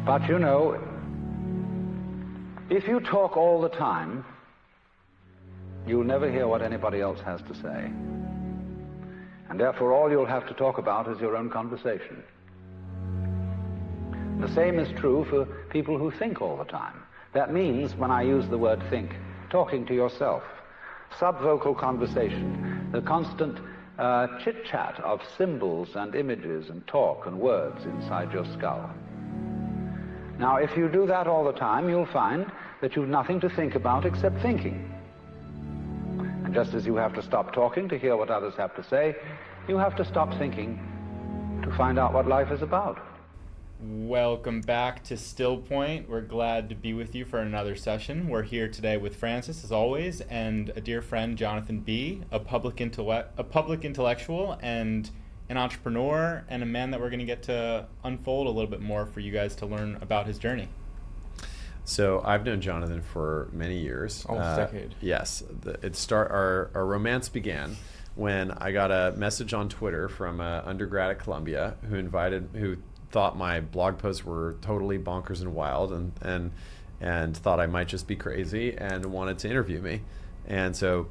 But you know, if you talk all the time, you'll never hear what anybody else has to say. And therefore all you'll have to talk about is your own conversation. The same is true for people who think all the time. That means, when I use the word think, talking to yourself, subvocal conversation, the constant chit-chat of symbols and images and talk and words inside your skull. Now, if you do that all the time, you'll find that you've nothing to think about except thinking. And just as you have to stop talking to hear what others have to say, you have to stop thinking to find out what life is about. Welcome back to Still Point. We're glad to be with you for another session. We're here today with Francis, as always, and a dear friend, Johnathan Bi, a public intellectual and an entrepreneur, and a man that we're going to get to unfold a little bit more for you guys to learn about his journey. So I've known Johnathan for many years. Almost a decade. Yes. Our romance began when I got a message on Twitter from an undergrad at Columbia who thought my blog posts were totally bonkers and wild and thought I might just be crazy and wanted to interview me. And so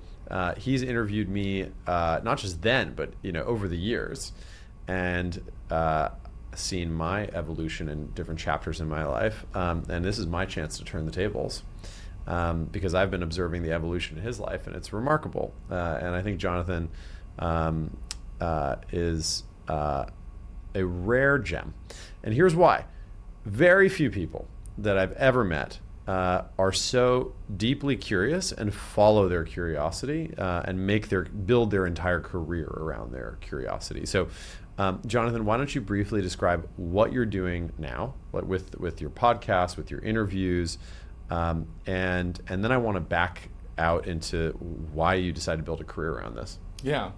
he's interviewed me not just then, but over the years, and seen my evolution in different chapters in my life. And this is my chance to turn the tables, because I've been observing the evolution in his life, and it's remarkable. And I think Johnathan is a rare gem. And here's why. Very few people that I've ever met are so deeply curious and follow their curiosity and build their entire career around their curiosity. So Johnathan, why don't you briefly describe what you're doing now with your podcast, with your interviews, and then I want to back out into why you decided to build a career around this. Yeah,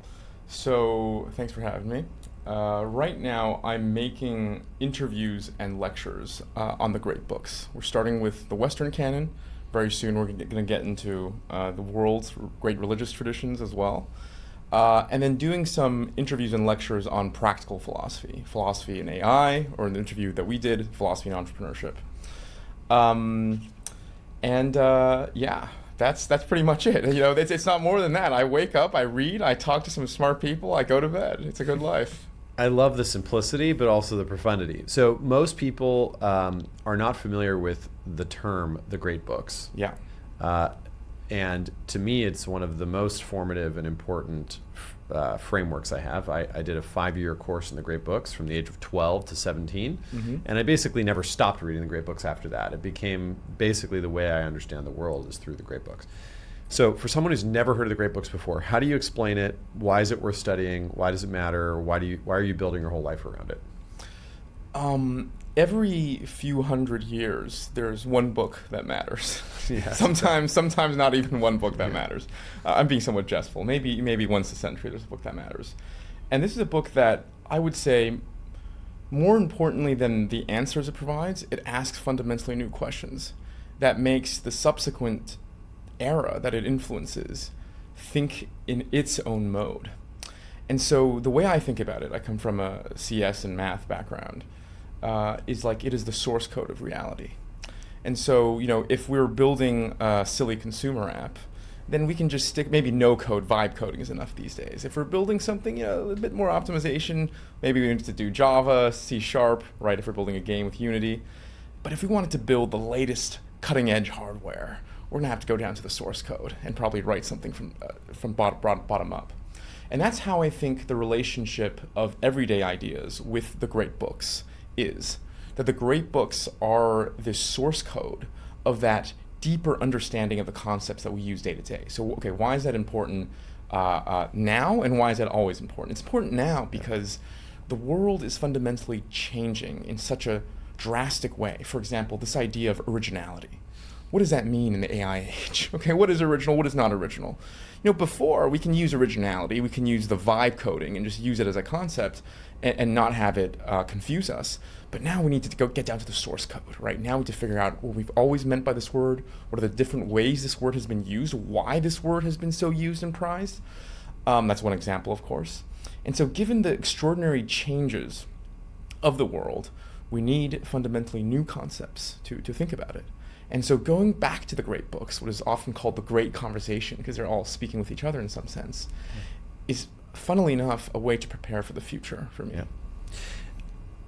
so thanks for having me. Right now, I'm making interviews and lectures on the great books. We're starting with the Western canon. Very soon, we're going to get into the world's great religious traditions as well. And then doing some interviews and lectures on practical philosophy and AI, or an interview that we did, philosophy and entrepreneurship. Yeah, that's pretty much it. It's not more than that. I wake up, I read, I talk to some smart people, I go to bed. It's a good life. I love the simplicity, but also the profundity. So most people are not familiar with the term the great books. Yeah. And to me, it's one of the most formative and important frameworks I have. I did a 5-year course in the great books from the age of 12 to 17. Mm-hmm. And I basically never stopped reading the great books after that. It became basically the way I understand the world is through the great books. So for someone who's never heard of the great books before, how do you explain it? Why is it worth studying? Why does it matter? Why are you building your whole life around it? Every few hundred years, there's one book that matters. Yes. Sometimes not even one book that matters. I'm being somewhat jestful. Maybe once a century, there's a book that matters. And this is a book that I would say, more importantly than the answers it provides, it asks fundamentally new questions that makes the subsequent era that it influences think in its own mode. And so the way I think about it, I come from a CS and math background, is like it is the source code of reality. And so, if we're building a silly consumer app, then we can just stick, maybe no code, vibe coding is enough these days. If we're building something, a little bit more optimization, maybe we need to do Java, C#, right, if we're building a game with Unity. But if we wanted to build the latest cutting edge hardware, we're gonna have to go down to the source code and probably write something from bottom up. And that's how I think the relationship of everyday ideas with the great books is. That the great books are the source code of that deeper understanding of the concepts that we use day to day. So, okay, why is that important now, and why is that always important? It's important now because the world is fundamentally changing in such a drastic way. For example, this idea of originality. What does that mean in the AI age? Okay, what is original, what is not original? Before, we can use originality, we can use the vibe coding and just use it as a concept and not have it confuse us. But now we need to go get down to the source code, right? Now we need to figure out what we've always meant by this word, what are the different ways this word has been used, why this word has been so used and prized. That's one example, of course. And so given the extraordinary changes of the world, we need fundamentally new concepts to think about it. And so going back to the great books, what is often called the great conversation, because they're all speaking with each other in some sense, is funnily enough a way to prepare for the future for me. Yeah.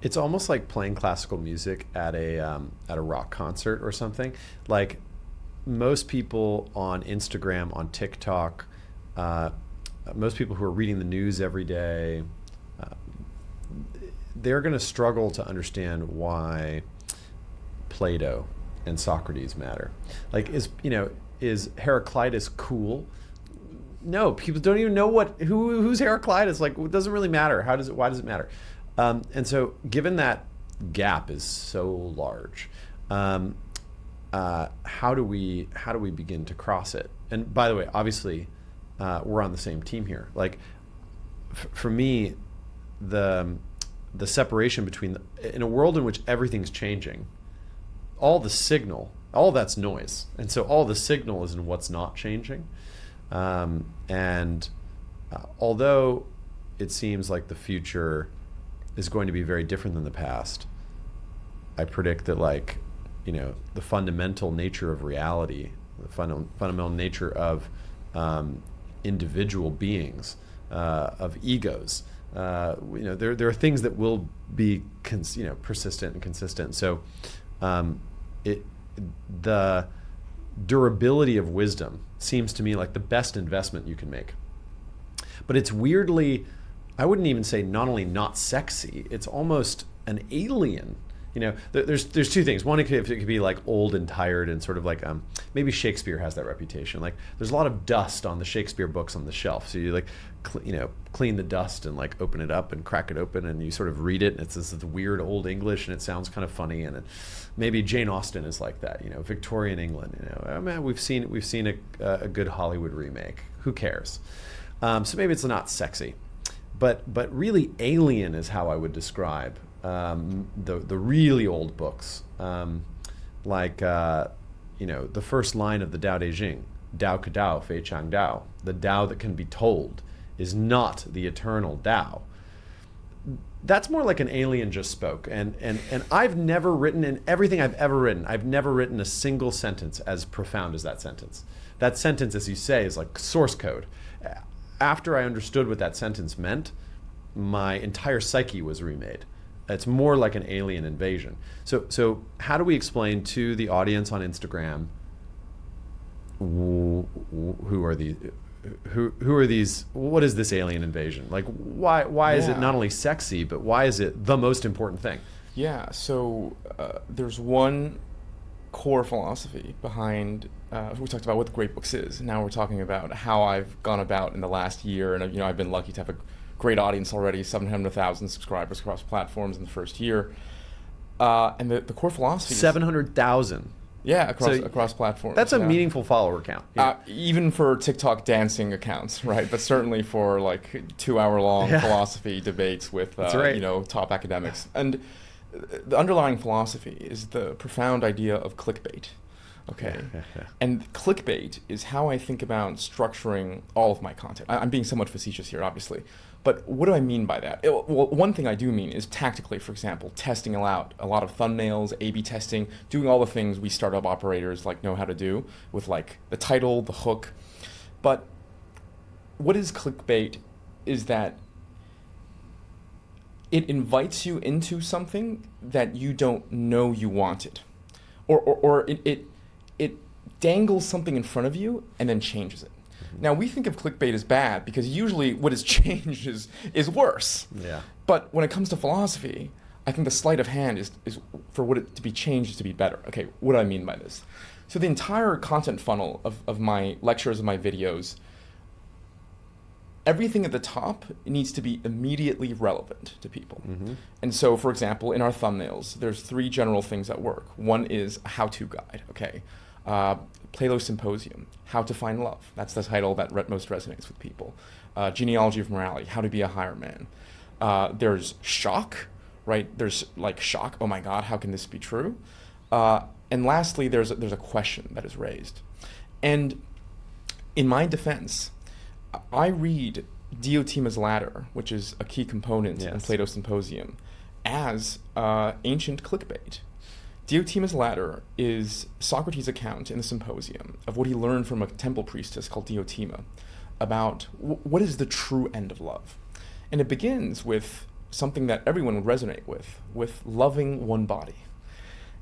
It's almost like playing classical music at a rock concert or something. Like most people on Instagram, on TikTok, most people who are reading the news every day, they're going to struggle to understand why Plato and Socrates matter. Like, is Heraclitus cool? No, people don't even know who's Heraclitus. Like, it doesn't really matter. Why does it matter? And so, given that gap is so large, how do we begin to cross it? And by the way, obviously, we're on the same team here. Like, for me, the separation between in a world in which everything's changing, all that's noise, and so all the signal is in what's not changing. Although it seems like the future is going to be very different than the past, I predict that, like, the fundamental nature of reality, the fundamental nature of individual beings, of egos, there are things that will be persistent and consistent. So the durability of wisdom seems to me like the best investment you can make. But it's weirdly, I wouldn't even say not only not sexy, it's almost an alien. There's two things. One, it could be like old and tired and sort of like maybe Shakespeare has that reputation. Like, there's a lot of dust on the Shakespeare books on the shelf, so you like clean the dust and like open it up and crack it open and you sort of read it, and it's this weird old English and it sounds kind of funny, and maybe Jane Austen is like that. Victorian England. Oh man, we've seen a good Hollywood remake. Who cares? So maybe it's not sexy, but really alien is how I would describe the really old books, like the first line of the Tao Te Ching, Dao Ke Dao, Fei Chang Dao. The Tao that can be told is not the eternal Tao. That's more like an alien just spoke. And I've never written, in everything I've ever written, I've never written a single sentence as profound as that sentence. That sentence, as you say, is like source code. After I understood what that sentence meant, my entire psyche was remade. It's more like an alien invasion. So how do we explain to the audience on Instagram who are these? What is this alien invasion? Like, why is it not only sexy, but why is it the most important thing? Yeah. So there's one core philosophy behind. We talked about what the great books is. Now we're talking about how I've gone about in the last year, and I've been lucky to have a great audience already, 700,000 subscribers across platforms in the first year. And the core philosophy 700,000. Yeah, across platforms. That's a meaningful follower count. Yeah. Even for TikTok dancing accounts, right? But certainly for like 2-hour-long philosophy debates with top academics. And the underlying philosophy is the profound idea of clickbait. Okay. And clickbait is how I think about structuring all of my content. I'm being somewhat facetious here, obviously. But what do I mean by that? Well, one thing I do mean is tactically, for example, testing out a lot of thumbnails, A/B testing, doing all the things we startup operators know how to do with like the title, the hook. But what is clickbait is that it invites you into something that you don't know you wanted. Or it dangles something in front of you and then changes it. Now, we think of clickbait as bad because usually what is changed is worse. Yeah. But when it comes to philosophy, I think the sleight of hand is for what it to be changed to be better. Okay, what do I mean by this? So the entire content funnel of my lectures and my videos, everything at the top needs to be immediately relevant to people. Mm-hmm. And so, for example, in our thumbnails, there's 3 general things that work. One is a how-to guide, okay? Plato's Symposium, How to Find Love. That's the title that most resonates with people. Genealogy of Morality, How to Be a Higher Man. There's shock, right? There's like shock, oh my God, how can this be true? And lastly, there's a question that is raised. And in my defense, I read Diotima's Ladder, which is a key component in Plato's Symposium. as ancient clickbait. Diotima's ladder is Socrates' account in the Symposium of what he learned from a temple priestess called Diotima about what is the true end of love. And it begins with something that everyone would resonate with loving one body.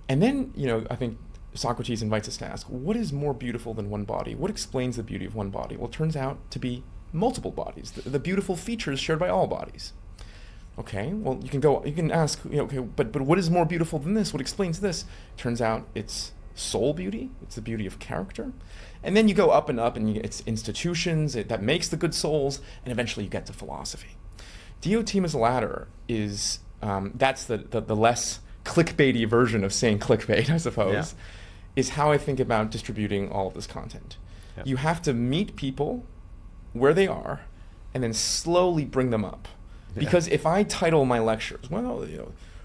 And then, I think Socrates invites us to ask, what is more beautiful than one body? What explains the beauty of one body? Well, it turns out to be multiple bodies, the beautiful features shared by all bodies. Okay, well, you can ask, okay, but what is more beautiful than this? What explains this? Turns out it's soul beauty, it's the beauty of character. And then you go up and up, and it's institutions that makes the good souls, and eventually you get to philosophy. Diotima's ladder is, that's the less clickbaity version of saying clickbait, I suppose, is how I think about distributing all of this content. Yeah. You have to meet people where they are, and then slowly bring them up. Because if I title my lectures,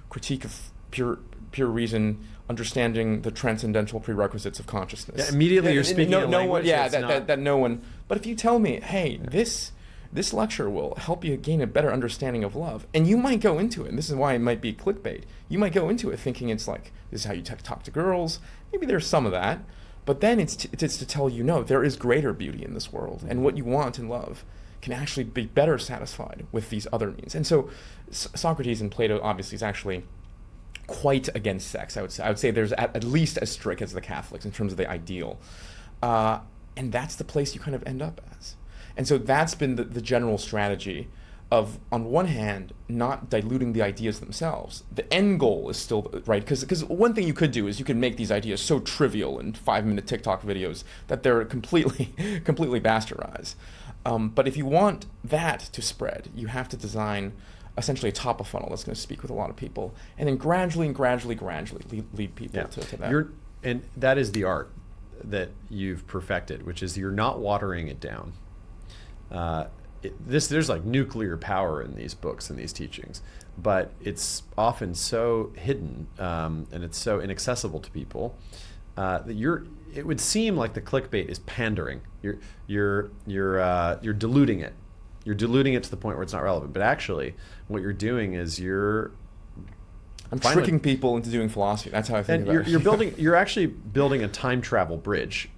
critique of pure reason, understanding the transcendental prerequisites of consciousness. Yeah, immediately you're speaking a language that no one. But if you tell me, hey, this lecture will help you gain a better understanding of love, and you might go into it, and this is why it might be clickbait. You might go into it thinking it's like, this is how you talk to girls. Maybe there's some of that, but then it's to tell you, no, there is greater beauty in this world, and what you want in love can actually be better satisfied with these other means. And so Socrates and Plato obviously is actually quite against sex. I would say there's at least as strict as the Catholics in terms of the ideal. And that's the place you kind of end up as. And so that's been the general strategy of, on one hand, not diluting the ideas themselves. The end goal is still, right? Because one thing you could do is you could make these ideas so trivial in 5-minute TikTok videos that they're completely bastardized. But if you want that to spread, you have to design essentially a top of funnel that's going to speak with a lot of people, and then gradually lead people to that. And that is the art that you've perfected, which is you're not watering it down. There's like nuclear power in these books and these teachings, but it's often so hidden and it's so inaccessible to people that it would seem like the clickbait is pandering. You're diluting it. You're diluting it to the point where it's not relevant. But actually, what you're doing is I'm tricking people into doing philosophy. That's how I think about it. You're actually building a time travel bridge,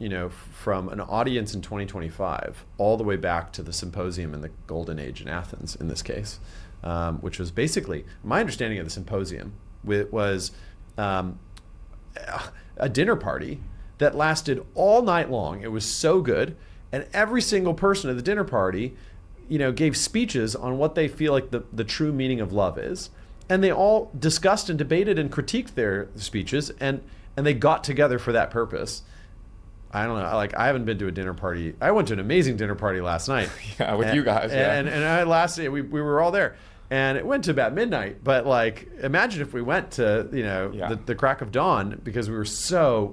from an audience in 2025 all the way back to the Symposium in the Golden Age in Athens, in this case, which was basically, my understanding of the Symposium was a dinner party that lasted all night long. It was so good, and every single person at the dinner party, gave speeches on what they feel like the true meaning of love is. And they all discussed and debated and critiqued their speeches, and they got together for that purpose. I don't know. I haven't been to a dinner party. I went to an amazing dinner party last night. Yeah, with you guys. Yeah. And we were all there, and it went to about midnight. But imagine if we went to the crack of dawn, because we were so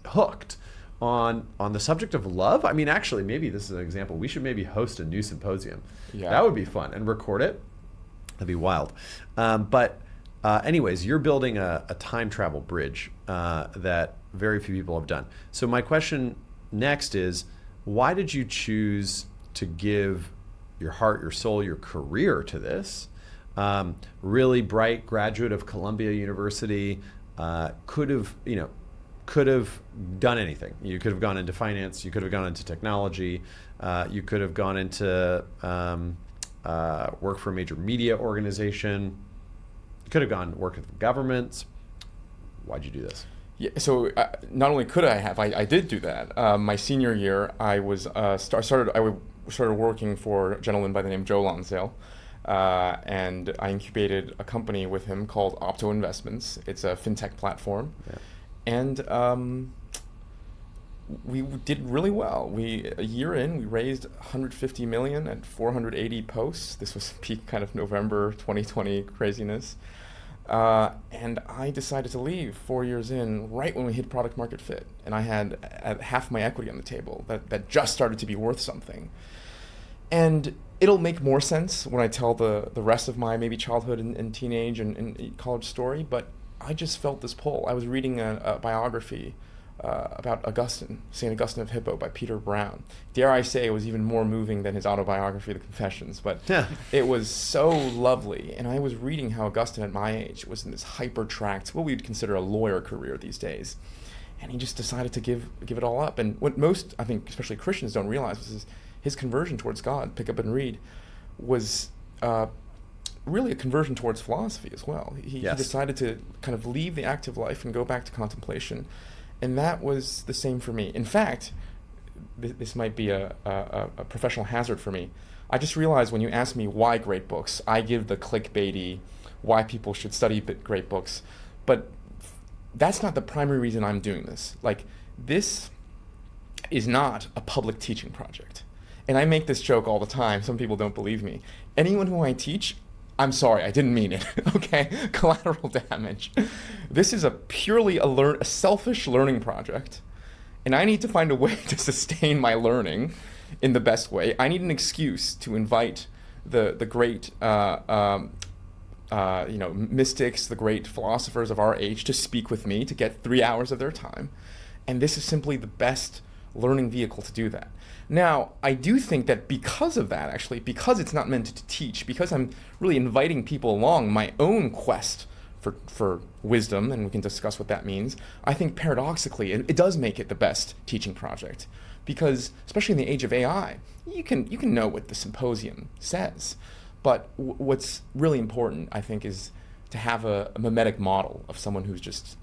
hooked on the subject of love. I mean, actually, maybe this is an example. We should maybe host a new symposium. Yeah. That would be fun, and record it. That'd be wild. Anyways, you're building a time travel bridge that very few people have done. So my question next is, why did you choose to give your heart, your soul, your career to this? Really bright graduate of Columbia University, could have done anything. You could have gone into finance. You could have gone into technology. You could have gone into work for a major media organization. You could have gone work with governments. Why'd you do this? Yeah, so not only could I have, I did do that. My senior year, I was started working for a gentleman by the name of Joe Lonsdale, and I incubated a company with him called Opto Investments. It's a fintech platform, and we did really well. A year in, we raised $150 million at 480 posts. This was peak kind of November 2020 craziness. And I decided to leave 4 years in, right when we hit product market fit. And I had half my equity on the table that just started to be worth something. And it'll make more sense when I tell the rest of my maybe childhood and teenage and college story, but I just felt this pull. I was reading a biography about Augustine, St. Augustine of Hippo by Peter Brown. Dare I say it was even more moving than his autobiography, The Confessions, but it was so lovely. And I was reading how Augustine at my age was in this hyper-tracked, what we'd consider a lawyer career these days. And he just decided to give it all up. And what most, I think, especially Christians don't realize is his conversion towards God, pick up and read, was really a conversion towards philosophy as well. He decided to kind of leave the active life and go back to contemplation. And that was the same for me. In fact, this might be a professional hazard for me. I just realized when you ask me why great books, I give the clickbaity, why people should study great books. But that's not the primary reason I'm doing this. Like, this is not a public teaching project. And I make this joke all the time. Some people don't believe me. Anyone who I teach, I'm sorry, I didn't mean it, okay? Collateral damage. This is a purely a selfish learning project, and I need to find a way to sustain my learning in the best way. I need an excuse to invite the great mystics, the great philosophers of our age to speak with me, to get 3 hours of their time, and this is simply the best learning vehicle to do that. Now, I do think that because of that, actually, because it's not meant to teach, because I'm really inviting people along my own quest for wisdom, and we can discuss what that means, I think paradoxically it does make it the best teaching project. Because, especially in the age of AI, you can know what the symposium says, but what's really important, I think, is to have a mimetic model of someone who's just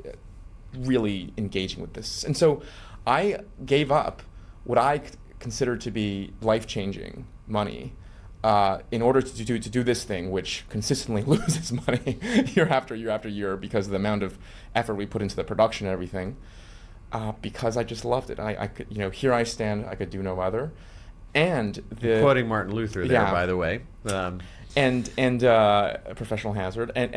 really engaging with this. And so I gave up what I considered to be life-changing money in order to do this thing, which consistently loses money year after year after year because of the amount of effort we put into the production and everything, because I just loved it. I could, here I stand, I could do no other. And quoting Martin Luther there, by the way. And a professional hazard. But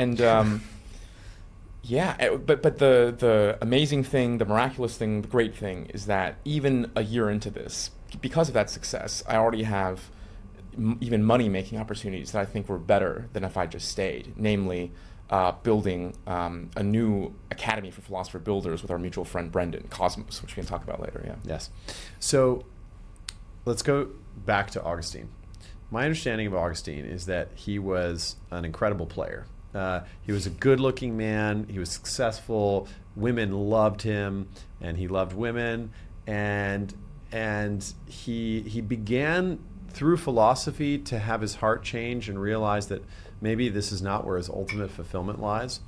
the amazing thing, the miraculous thing, the great thing is that even a year into this, because of that success, I already have even money-making opportunities that I think were better than if I just stayed, namely building a new academy for philosopher builders with our mutual friend Brendan, Cosmos, which we can talk about later. Yeah. Yes. So let's go back to Augustine. My understanding of Augustine is that he was an incredible player. He was a good-looking man. He was successful. Women loved him, and he loved women. And he began through philosophy to have his heart change and realize that maybe this is not where his ultimate fulfillment lies.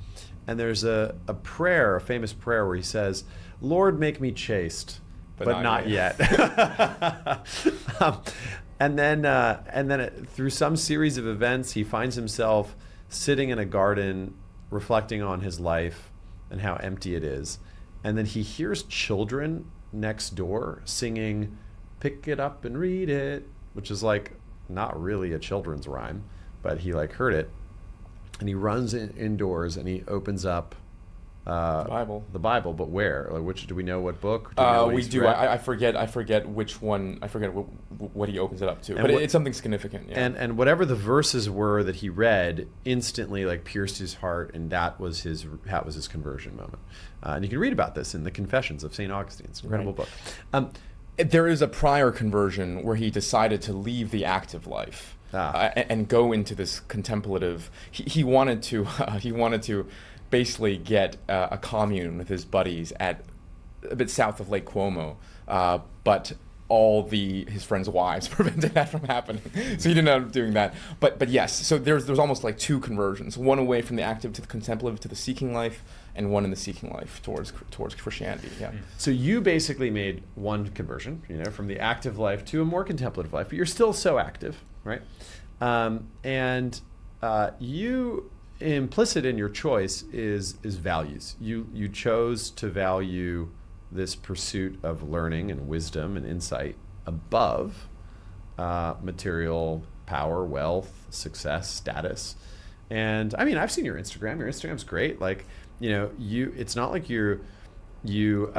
And there's a prayer, a famous prayer, where he says, "Lord, make me chaste, but not yet." And then through some series of events, he finds himself sitting in a garden, reflecting on his life and how empty it is. And then he hears children next door singing, "Pick it up and read it," which is like not really a children's rhyme, but he heard it. And he runs indoors and he opens up the Bible, but where? Which, do we know what book? We do. I forget which one. I forget what he opens it up to. But it's something significant. Yeah. And whatever the verses were that he read instantly pierced his heart, and that was his conversion moment. And you can read about this in the Confessions of St. Augustine. It's an incredible book. There is a prior conversion where he decided to leave the active life and go into this contemplative. He wanted to basically get a commune with his buddies at a bit south of Lake Como, but all his friends' wives prevented that from happening, so he didn't end up doing that. But yes, so there's almost two conversions: one away from the active to the contemplative to the seeking life, and one in the seeking life towards Christianity. Yeah. So you basically made one conversion, from the active life to a more contemplative life, but you're still so active, right? And you. Implicit in your choice is values. You chose to value this pursuit of learning and wisdom and insight above material power, wealth, success, status. And I mean, I've seen your Instagram. Your Instagram's great. It's not like I'm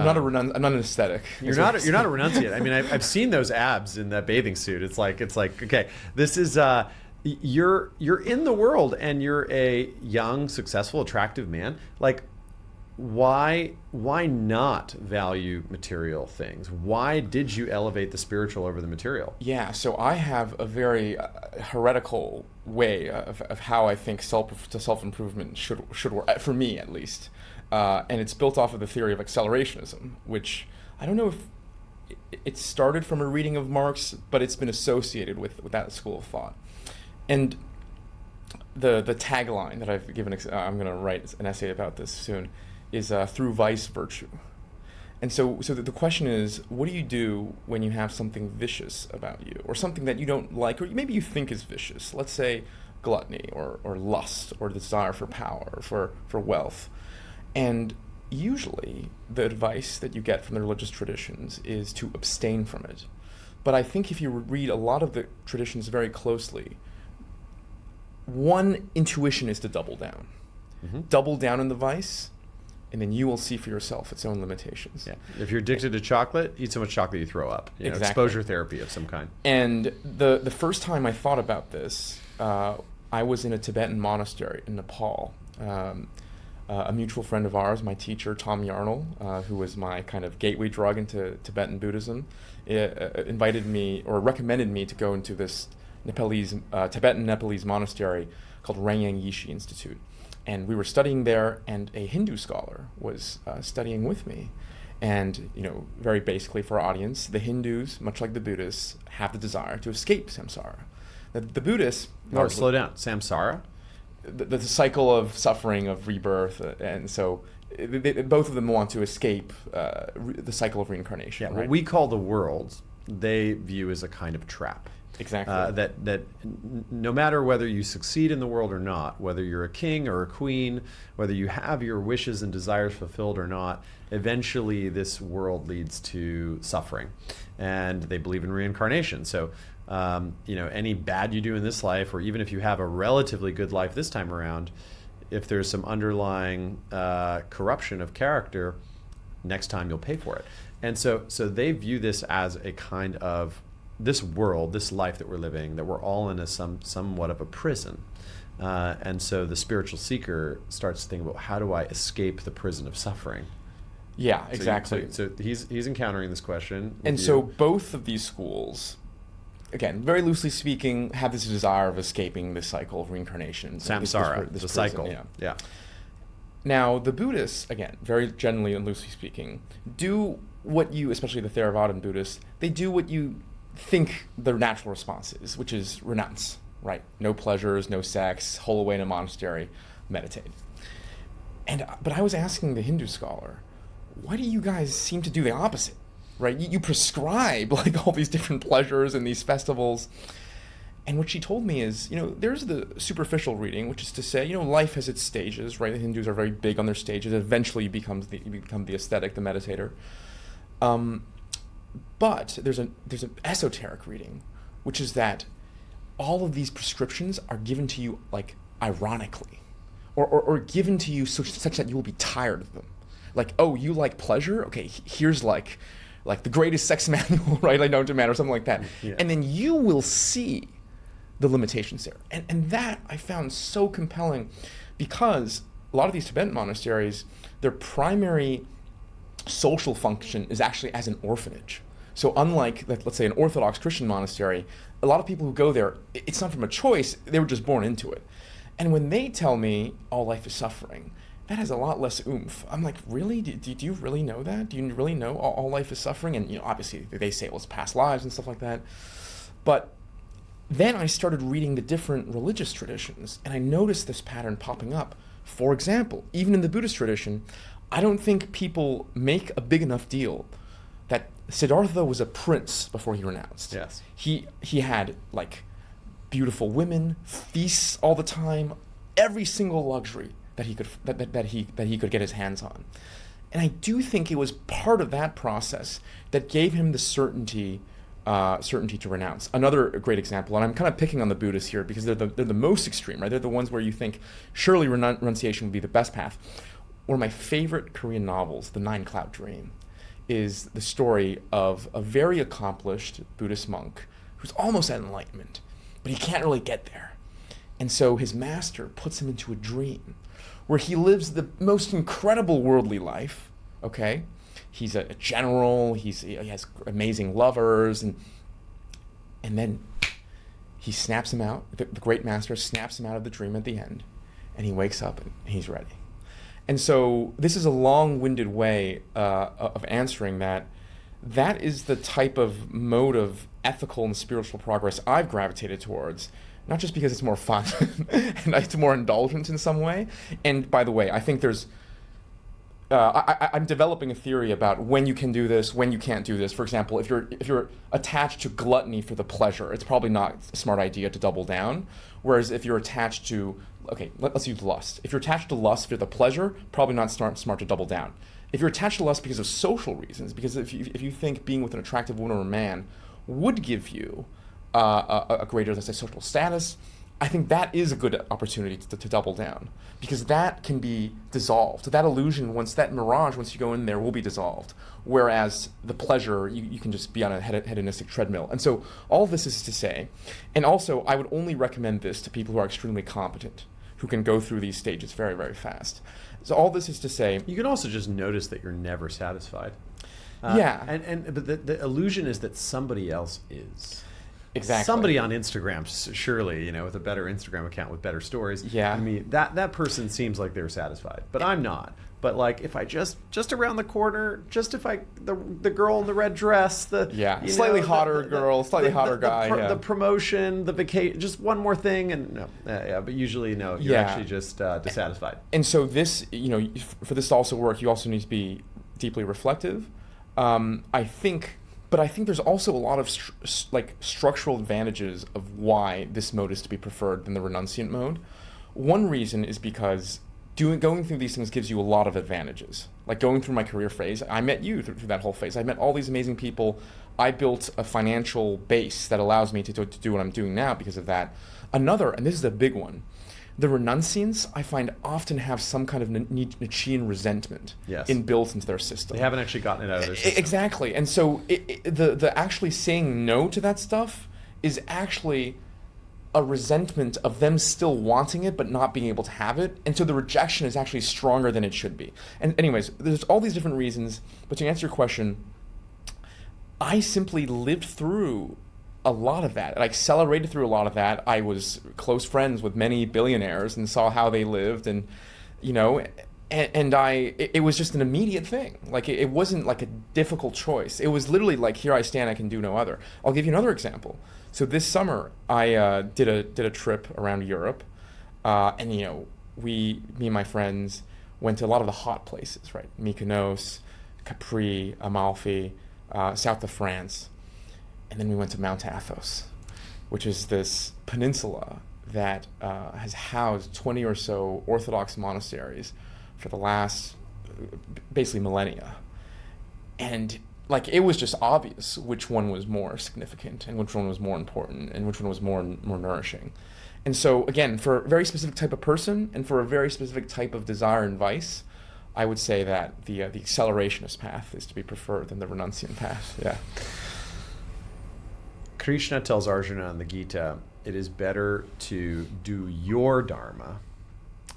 not an aesthetic. You're not a renunciate. I mean, I've seen those abs in that bathing suit. It's like okay, this is. You're in the world and you're a young, successful, attractive man. why not value material things? Why did you elevate the spiritual over the material? Yeah, so I have a very heretical way of how I think self-improvement should work, for me at least. And it's built off of the theory of accelerationism, which I don't know if it started from a reading of Marx, but it's been associated with that school of thought. And the tagline that I've given, I'm going to write an essay about this soon, is through vice, virtue. And so the question is, what do you do when you have something vicious about you, or something that you don't like, or maybe you think is vicious? Let's say gluttony, or lust, or desire for power, for wealth. And usually the advice that you get from the religious traditions is to abstain from it. But I think if you read a lot of the traditions very closely, one intuition is to double down. Mm-hmm. Double down in the vice, and then you will see for yourself its own limitations. Yeah. If you're addicted to chocolate, eat so much chocolate you throw up. You know, exactly. Exposure therapy of some kind. And the first time I thought about this, I was in a Tibetan monastery in Nepal. A mutual friend of ours, my teacher, Tom Yarnell, who was my kind of gateway drug into Tibetan Buddhism, invited me, or recommended me, to go into this Tibetan Nepalese monastery called Rangyang Yishi Institute. And we were studying there, and a Hindu scholar was studying with me. And, very basically for our audience, the Hindus, much like the Buddhists, have the desire to escape samsara. The Buddhists... slow down. Samsara? The cycle of suffering, of rebirth, and so both of them want to escape the cycle of reincarnation. Yeah, right? What we call the world, they view as a kind of trap. Exactly. That no matter whether you succeed in the world or not, whether you're a king or a queen, whether you have your wishes and desires fulfilled or not, eventually this world leads to suffering. And they believe in reincarnation. So, any bad you do in this life, or even if you have a relatively good life this time around, if there's some underlying corruption of character, next time you'll pay for it. And so they view this as a kind of this world, this life that we're living, that we're all in somewhat of a prison. And so the spiritual seeker starts to think about, how do I escape the prison of suffering? Yeah, exactly. So he's encountering this question. And so both of these schools, again, very loosely speaking, have this desire of escaping this cycle of reincarnation. Samsara, this the prison, cycle. Yeah. Now, the Buddhists, again, very generally and loosely speaking, do what you, especially the Theravadan Buddhists, they do what you think their natural response is, which is renounce, right? No pleasures, no sex, hole away in a monastery, meditate. But I was asking the Hindu scholar, why do you guys seem to do the opposite, right? You prescribe like all these different pleasures and these festivals. And what she told me is, there's the superficial reading, which is to say, life has its stages, right? The Hindus are very big on their stages. Eventually you become the ascetic, the meditator. But there's an esoteric reading, which is that all of these prescriptions are given to you like ironically, or given to you such that you will be tired of them. Like, oh, you like pleasure? Okay, here's like the greatest sex manual, right? Like known to man, or something like that. Yeah. And then you will see the limitations there. And that I found so compelling, because a lot of these Tibetan monasteries, their primary social function is actually as an orphanage. So unlike, let's say, an Orthodox Christian monastery, a lot of people who go there, it's not from a choice, they were just born into it. And when they tell me all life is suffering, that has a lot less oomph. I'm like, really? Do you really know that? Do you really know all life is suffering? And obviously they say, well, it's past lives and stuff like that. But then I started reading the different religious traditions, and I noticed this pattern popping up. For example, even in the Buddhist tradition, I don't think people make a big enough deal that Siddhartha was a prince before he renounced. Yes. He had like beautiful women, feasts all the time, every single luxury that he could get his hands on. And I do think it was part of that process that gave him the certainty to renounce. Another great example, and I'm kind of picking on the Buddhists here because they're the most extreme, right? They're the ones where you think surely renunciation would be the best path. One of my favorite Korean novels, The 9-Cloud Dream, is the story of a very accomplished Buddhist monk who's almost at enlightenment, but he can't really get there. And so his master puts him into a dream where he lives the most incredible worldly life, okay? He's a general, he has amazing lovers, and then he snaps him out, the great master snaps him out of the dream at the end, and he wakes up and he's ready. And so this is a long-winded way of answering that. That is the type of mode of ethical and spiritual progress I've gravitated towards, not just because it's more fun and it's more indulgent in some way. And by the way, I think there's, I'm developing a theory about when you can do this, when you can't do this. For example, if you're attached to gluttony for the pleasure, it's probably not a smart idea to double down. Whereas if you're attached to, okay, let's use lust. If you're attached to lust for the pleasure, probably not smart to double down. If you're attached to lust because of social reasons, because if you think being with an attractive woman or a man would give you a greater, let's say, social status, I think that is a good opportunity to double down, because that can be dissolved. That illusion, once you go in there, will be dissolved. Whereas the pleasure, you can just be on a hedonistic treadmill. And so all this is to say, and also I would only recommend this to people who are extremely competent, who can go through these stages very, very fast. So all this is to say, you can also just notice that you're never satisfied. Yeah. But the illusion is that somebody else is. Exactly. Somebody on Instagram, surely, with a better Instagram account with better stories. Yeah. I mean, that person seems like they're satisfied, but I'm not. But like, if I just around the corner, the girl in the red dress, slightly hotter girl, slightly hotter guy, the promotion, the vacation, just one more thing, and no, but usually no, you're actually just dissatisfied. And so this, for this to also work, you also need to be deeply reflective. I think there's also a lot of structural advantages of why this mode is to be preferred than the renunciant mode. One reason is because going through these things gives you a lot of advantages. Like going through my career phase, I met you through that whole phase. I met all these amazing people. I built a financial base that allows me to do what I'm doing now because of that. Another, and this is a big one, the renunciants, I find, often have some kind of Nietzschean resentment inbuilt into their system. They haven't actually gotten it out of their system. Exactly. And so the actually saying no to that stuff is actually a resentment of them still wanting it but not being able to have it. And so the rejection is actually stronger than it should be. And anyways, there's all these different reasons. But to answer your question, I simply lived through a lot of that. I accelerated through a lot of that. I was close friends with many billionaires and saw how they lived, and it was just an immediate thing. Like it wasn't like a difficult choice. It was literally like, here I stand, I can do no other. I'll give you another example. So this summer I did a trip around Europe, and me and my friends went to a lot of the hot places, right? Mykonos, Capri, Amalfi, south of France. And then we went to Mount Athos, which is this peninsula that has housed 20 or so Orthodox monasteries for the last basically millennia. And it was just obvious which one was more significant and which one was more important and which one was more nourishing. And so again, for a very specific type of person and for a very specific type of desire and vice, I would say that the accelerationist path is to be preferred than the renunciant path. Yeah. Krishna tells Arjuna in the Gita, it is better to do your dharma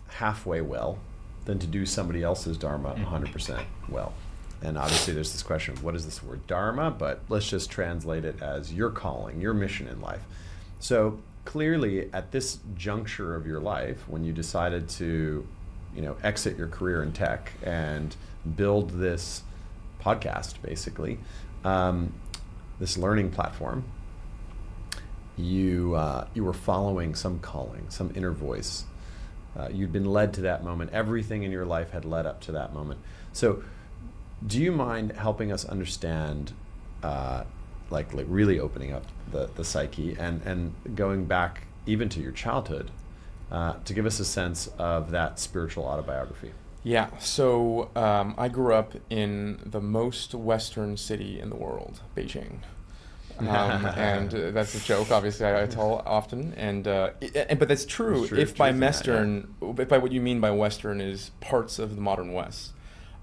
halfway well than to do somebody else's dharma 100% well. And obviously there's this question of what is this word dharma, but let's just translate it as your calling, your mission in life. So clearly at this juncture of your life, when you decided to exit your career in tech and build this podcast, basically, this learning platform, you were following some calling, some inner voice. You'd been led to that moment. Everything in your life had led up to that moment. So do you mind helping us understand, like really opening up the psyche and going back even to your childhood to give us a sense of that spiritual autobiography? Yeah, so I grew up in the most Western city in the world, Beijing. And that's a joke, obviously, I tell often. But that's true. If by Western, if by what you mean by Western is parts of the modern West.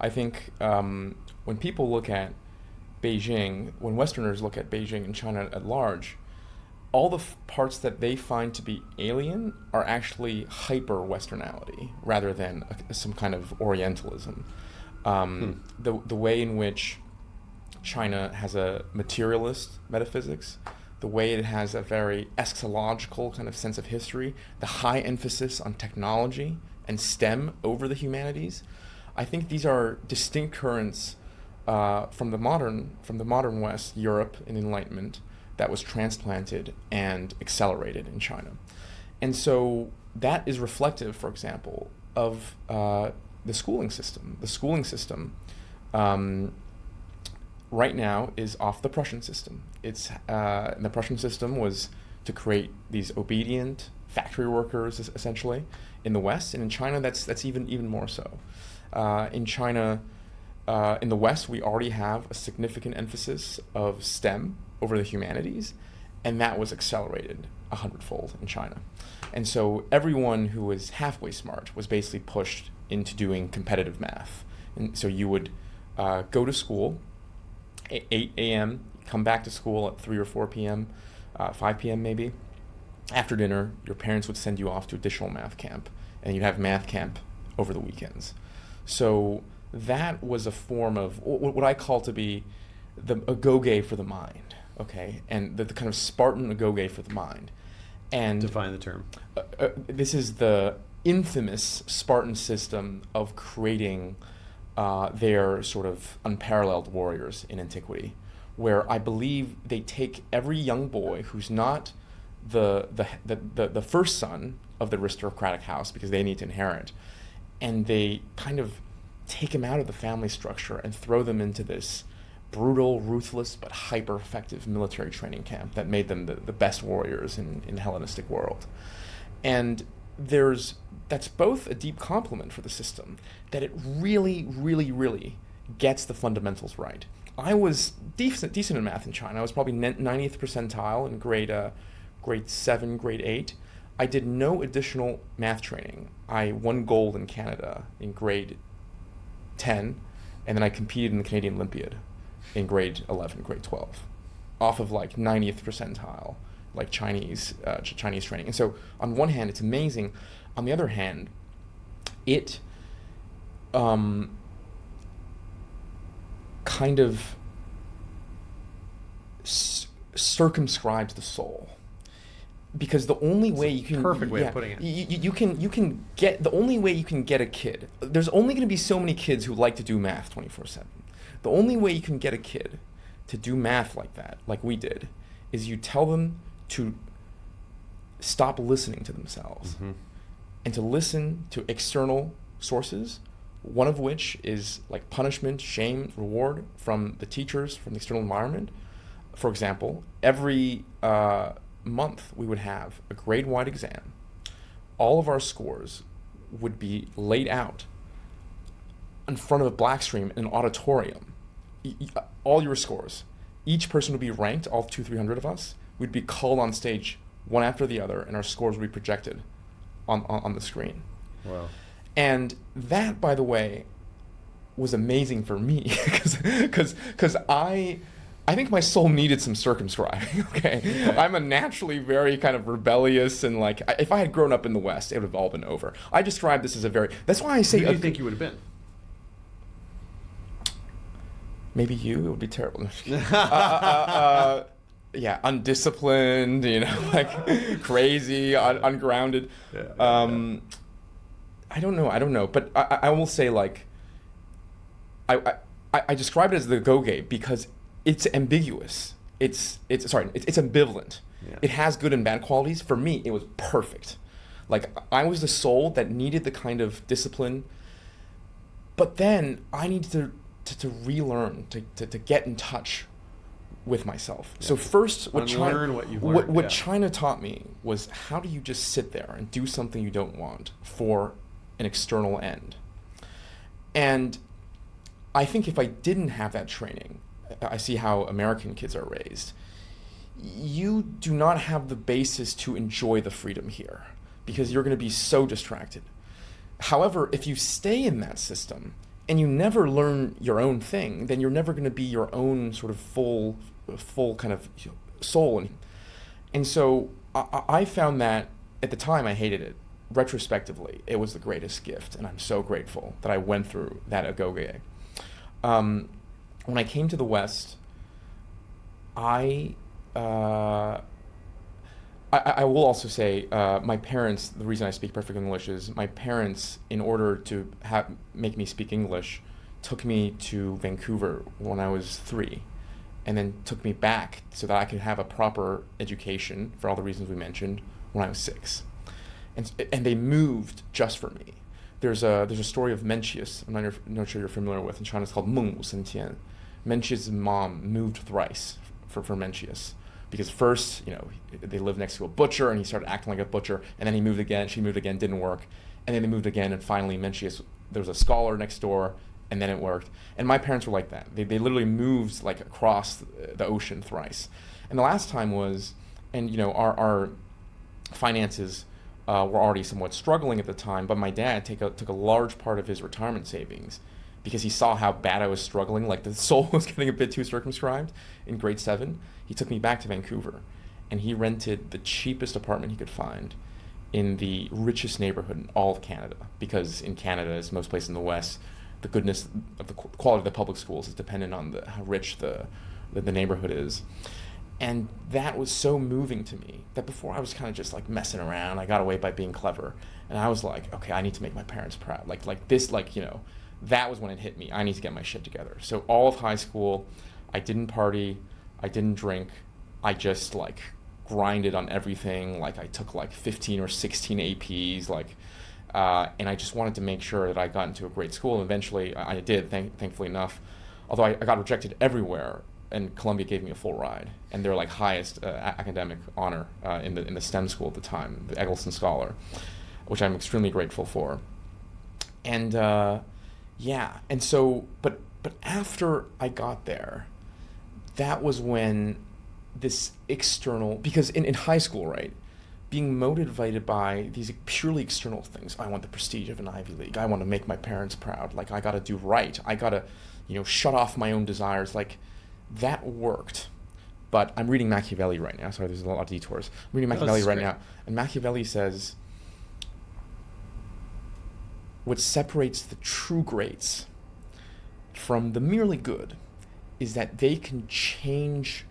I think when people look at Beijing, when Westerners look at Beijing and China at large, all the parts that they find to be alien are actually hyper-Westernality rather than some kind of Orientalism. The way in which China has a materialist metaphysics, the way it has a very eschatological kind of sense of history, the high emphasis on technology and STEM over the humanities, I think these are distinct currents from the modern West, Europe, and Enlightenment that was transplanted and accelerated in China. And so that is reflective, for example, of the schooling system. The schooling system right now is off the Prussian system. And the Prussian system was to create these obedient factory workers, essentially, in the West. And in China, that's even more so. In China, in the West, we already have a significant emphasis of STEM over the humanities, and that was accelerated 100-fold in China. And so everyone who was halfway smart was basically pushed into doing competitive math. And so you would go to school at 8 a.m., come back to school at 3 or 4 p.m., 5 p.m. maybe. After dinner, your parents would send you off to additional math camp, and you'd have math camp over the weekends. So that was a form of what I call to be a agoge for the mind, okay? And the kind of Spartan agoge for the mind. And define the term. This is the infamous Spartan system of creating their sort of unparalleled warriors in antiquity, where I believe they take every young boy who's not the first son of the aristocratic house, because they need to inherit, and they kind of take him out of the family structure and throw them into this brutal, ruthless, but hyper-effective military training camp that made them the best warriors in the Hellenistic world. And that's both a deep compliment for the system, that it really, really, really gets the fundamentals right. I was decent in math in China. I was probably 90th percentile in grade 7, grade 8. I did no additional math training. I won gold in Canada in grade 10, and then I competed in the Canadian Olympiad in grade 11, grade 12, off of like 90th percentile, like Chinese training. And so on one hand, it's amazing. On the other hand, it kind of circumscribes the soul. Because the only way you can perfect way of putting it. You can get the only way you can get a kid. There's only going to be so many kids who like to do math 24/7. The only way you can get a kid to do math like that, like we did, is you tell them to stop listening to themselves and to listen to external sources, one of which is like punishment, shame, reward from the teachers, from the external environment. For example, every month we would have a grade-wide exam. All of our scores would be laid out in front of a black screen in an auditorium. All your scores. Each person would be ranked, all 200-300 of us. We'd be called on stage one after the other, and our scores would be projected on the screen. Wow. And that, by the way, was amazing for me because I think my soul needed some circumscribing, okay? Yeah. I'm a naturally very kind of rebellious, and like, if I had grown up in the West, it would have all been over. I describe this as that's why I say... Who do you think you would have been? Maybe you, it would be terrible. Yeah, undisciplined, like crazy, ungrounded. Yeah. I don't know, but I will say, like, I describe it as the goge because it's ambiguous. It's ambivalent. Yeah. It has good and bad qualities. For me, it was perfect. Like, I was the soul that needed the kind of discipline, but then I needed to relearn, to get in touch with myself. Yeah. So first, what China taught me was, how do you just sit there and do something you don't want for an external end? And I think if I didn't have that training, I see how American kids are raised. You do not have the basis to enjoy the freedom here because you're going to be so distracted. However, if you stay in that system and you never learn your own thing, then you're never going to be your own sort of full kind of soul. And so I found that at the time I hated it. Retrospectively, it was the greatest gift, and I'm so grateful that I went through that agoge. When I came to the West, I will also say my parents, the reason I speak perfect English is my parents, in order to make me speak English, took me to Vancouver when I was 3, and then took me back so that I could have a proper education for all the reasons we mentioned when I was 6. And they moved just for me. There's a story of Mencius, I'm not sure you're familiar with, in China. It's called 孟母三迁. Mencius' mom moved thrice for Mencius. Because first, they lived next to a butcher, and he started acting like a butcher, and then he moved again, she moved again, didn't work, and then they moved again, and finally Mencius, there was a scholar next door, and then it worked. And my parents were like that. They literally moved like across the ocean thrice. And the last time was, and our finances were already somewhat struggling at the time, but my dad took a large part of his retirement savings because he saw how bad I was struggling, like the soul was getting a bit too circumscribed in grade 7. He took me back to Vancouver, and he rented the cheapest apartment he could find in the richest neighborhood in all of Canada, because in Canada, as most places in the West, the goodness of the quality of the public schools is dependent on how rich the neighborhood is. And that was so moving to me that before I was kind of just like messing around. I got away by being clever, and I was like, okay, I need to make my parents proud. That was when it hit me. I need to get my shit together. So all of high school, I didn't party, I didn't drink, I just grinded on everything. I took 15 or 16 APs, and I just wanted to make sure that I got into a great school. And eventually I did, thankfully enough. Although I got rejected everywhere, and Columbia gave me a full ride, and their highest academic honor in the STEM school at the time, the Eggleston Scholar, which I'm extremely grateful for. And and so, but after I got there, that was when this external, because in high school, right, being motivated by these purely external things. I want the prestige of an Ivy League. I want to make my parents proud. I got to do right. I got to, shut off my own desires. That worked. But I'm reading Machiavelli right now. Sorry, there's a lot of detours. I'm reading Machiavelli right now. And Machiavelli says, what separates the true greats from the merely good is that they can change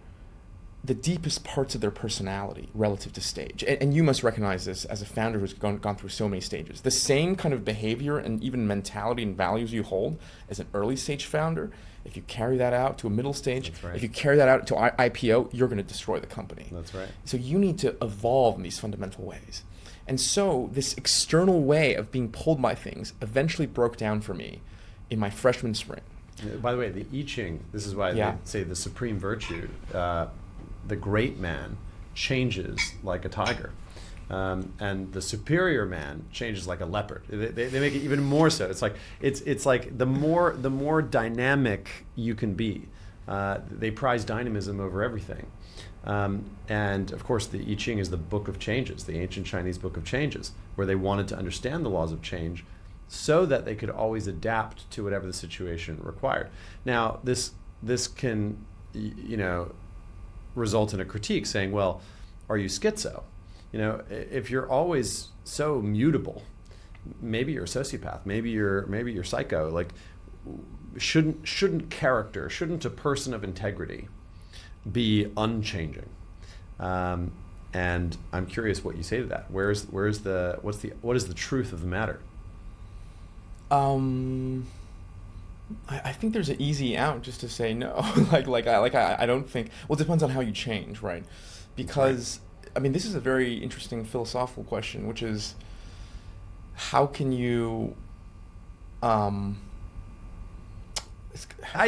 the deepest parts of their personality relative to stage. And you must recognize this as a founder who's gone through so many stages. The same kind of behavior and even mentality and values you hold as an early stage founder, if you carry that out to a middle stage, That's right. If you carry that out to IPO, you're going to destroy the company. That's right. So you need to evolve in these fundamental ways. And so this external way of being pulled by things eventually broke down for me in my freshman spring. By the way, the I Ching, this is why they say the supreme virtue, the great man changes like a tiger. And the superior man changes like a leopard. They make it even more so. It's like the more dynamic you can be. They prize dynamism over everything. And of course, the I Ching is the book of changes, the ancient Chinese book of changes, where they wanted to understand the laws of change so that they could always adapt to whatever the situation required. Now, this can, result in a critique saying, well, are you schizo? If you're always so mutable, maybe you're a sociopath, maybe you're psycho. Shouldn't a person of integrity be unchanging? And I'm curious what you say to that. What is the truth of the matter? I think there's an easy out just to say no. I don't think. Well, it depends on how you change, right? Because this is a very interesting philosophical question, which is, how can you? I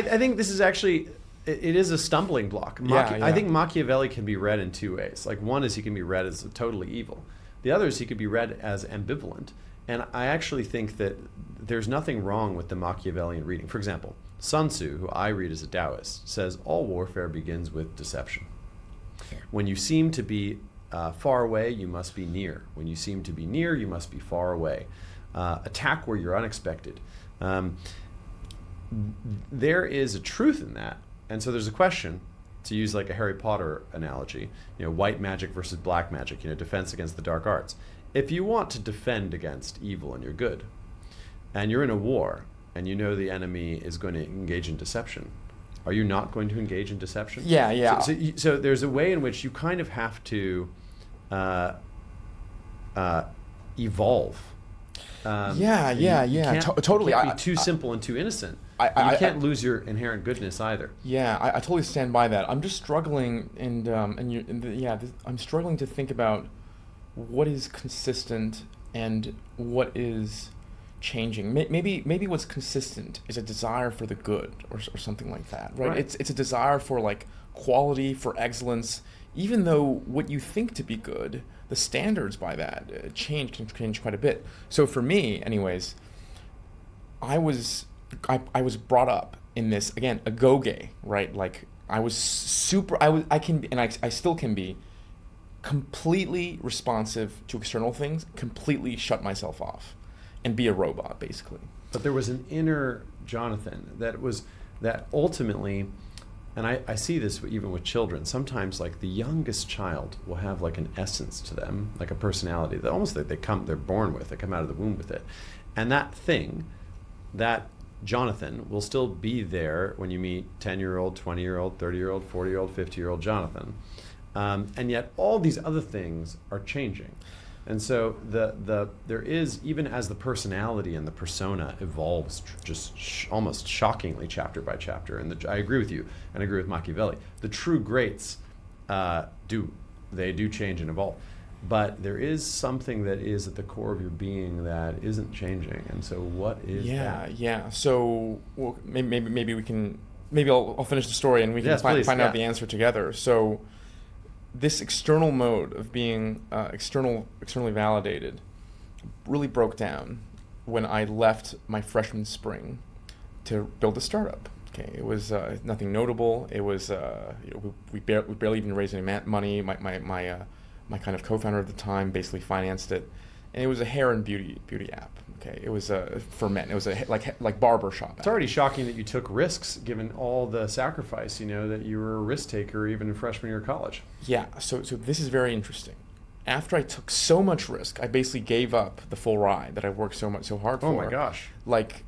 think this is actually. It is a stumbling block. I think Machiavelli can be read in two ways. One is he can be read as totally evil. The other is he could be read as ambivalent. And I actually think that there's nothing wrong with the Machiavellian reading. For example, Sun Tzu, who I read as a Taoist, says all warfare begins with deception. When you seem to be far away, you must be near. When you seem to be near, you must be far away. Attack where you're unexpected. There is a truth in that. And so there's a question, to use like a Harry Potter analogy, white magic versus black magic, defense against the dark arts. If you want to defend against evil and you're good, and you're in a war, and you know the enemy is going to engage in deception, are you not going to engage in deception? Yeah. So there's a way in which you kind of have to evolve. Totally. You can't be too simple and too innocent. You can't lose your inherent goodness either. Yeah, I totally stand by that. I'm just struggling, I'm struggling to think about what is consistent and what is changing. Maybe what's consistent is a desire for the good or something like that, right? It's a desire for like quality, for excellence, even though what you think to be good, the standards by that can change quite a bit. So for me, anyways, I was brought up in this, again, a go-gay, right? Like I still can be completely responsive to external things, completely shut myself off and be a robot, basically. But there was an inner Johnathan that ultimately, and I see this even with children, sometimes like the youngest child will have like an essence to them, like a personality that almost they're born with, they come out of the womb with it. And that thing, that Johnathan will still be there when you meet 10-year-old, 20-year-old, 30-year-old, 40-year-old, 50-year-old Johnathan. And yet all these other things are changing. And so there is, even as the personality and the persona evolves almost shockingly chapter by chapter, and I agree with you, and I agree with Machiavelli, the true greats do change and evolve. But there is something that is at the core of your being that isn't changing. And so what is that? Yeah. So maybe we can, I'll finish the story and we can find out the answer together. So this external mode of being externally validated really broke down when I left my freshman spring to build a startup. Okay, it was nothing notable. It was we barely even raised any money. My kind of co-founder at the time basically financed it, and it was a hair and beauty app. Okay, it was for men. It was like barber shop. It's already shocking that you took risks, given all the sacrifice. That you were a risk taker even in freshman year of college. Yeah. So this is very interesting. After I took so much risk, I basically gave up the full ride that I worked so hard for. Oh my gosh! Like,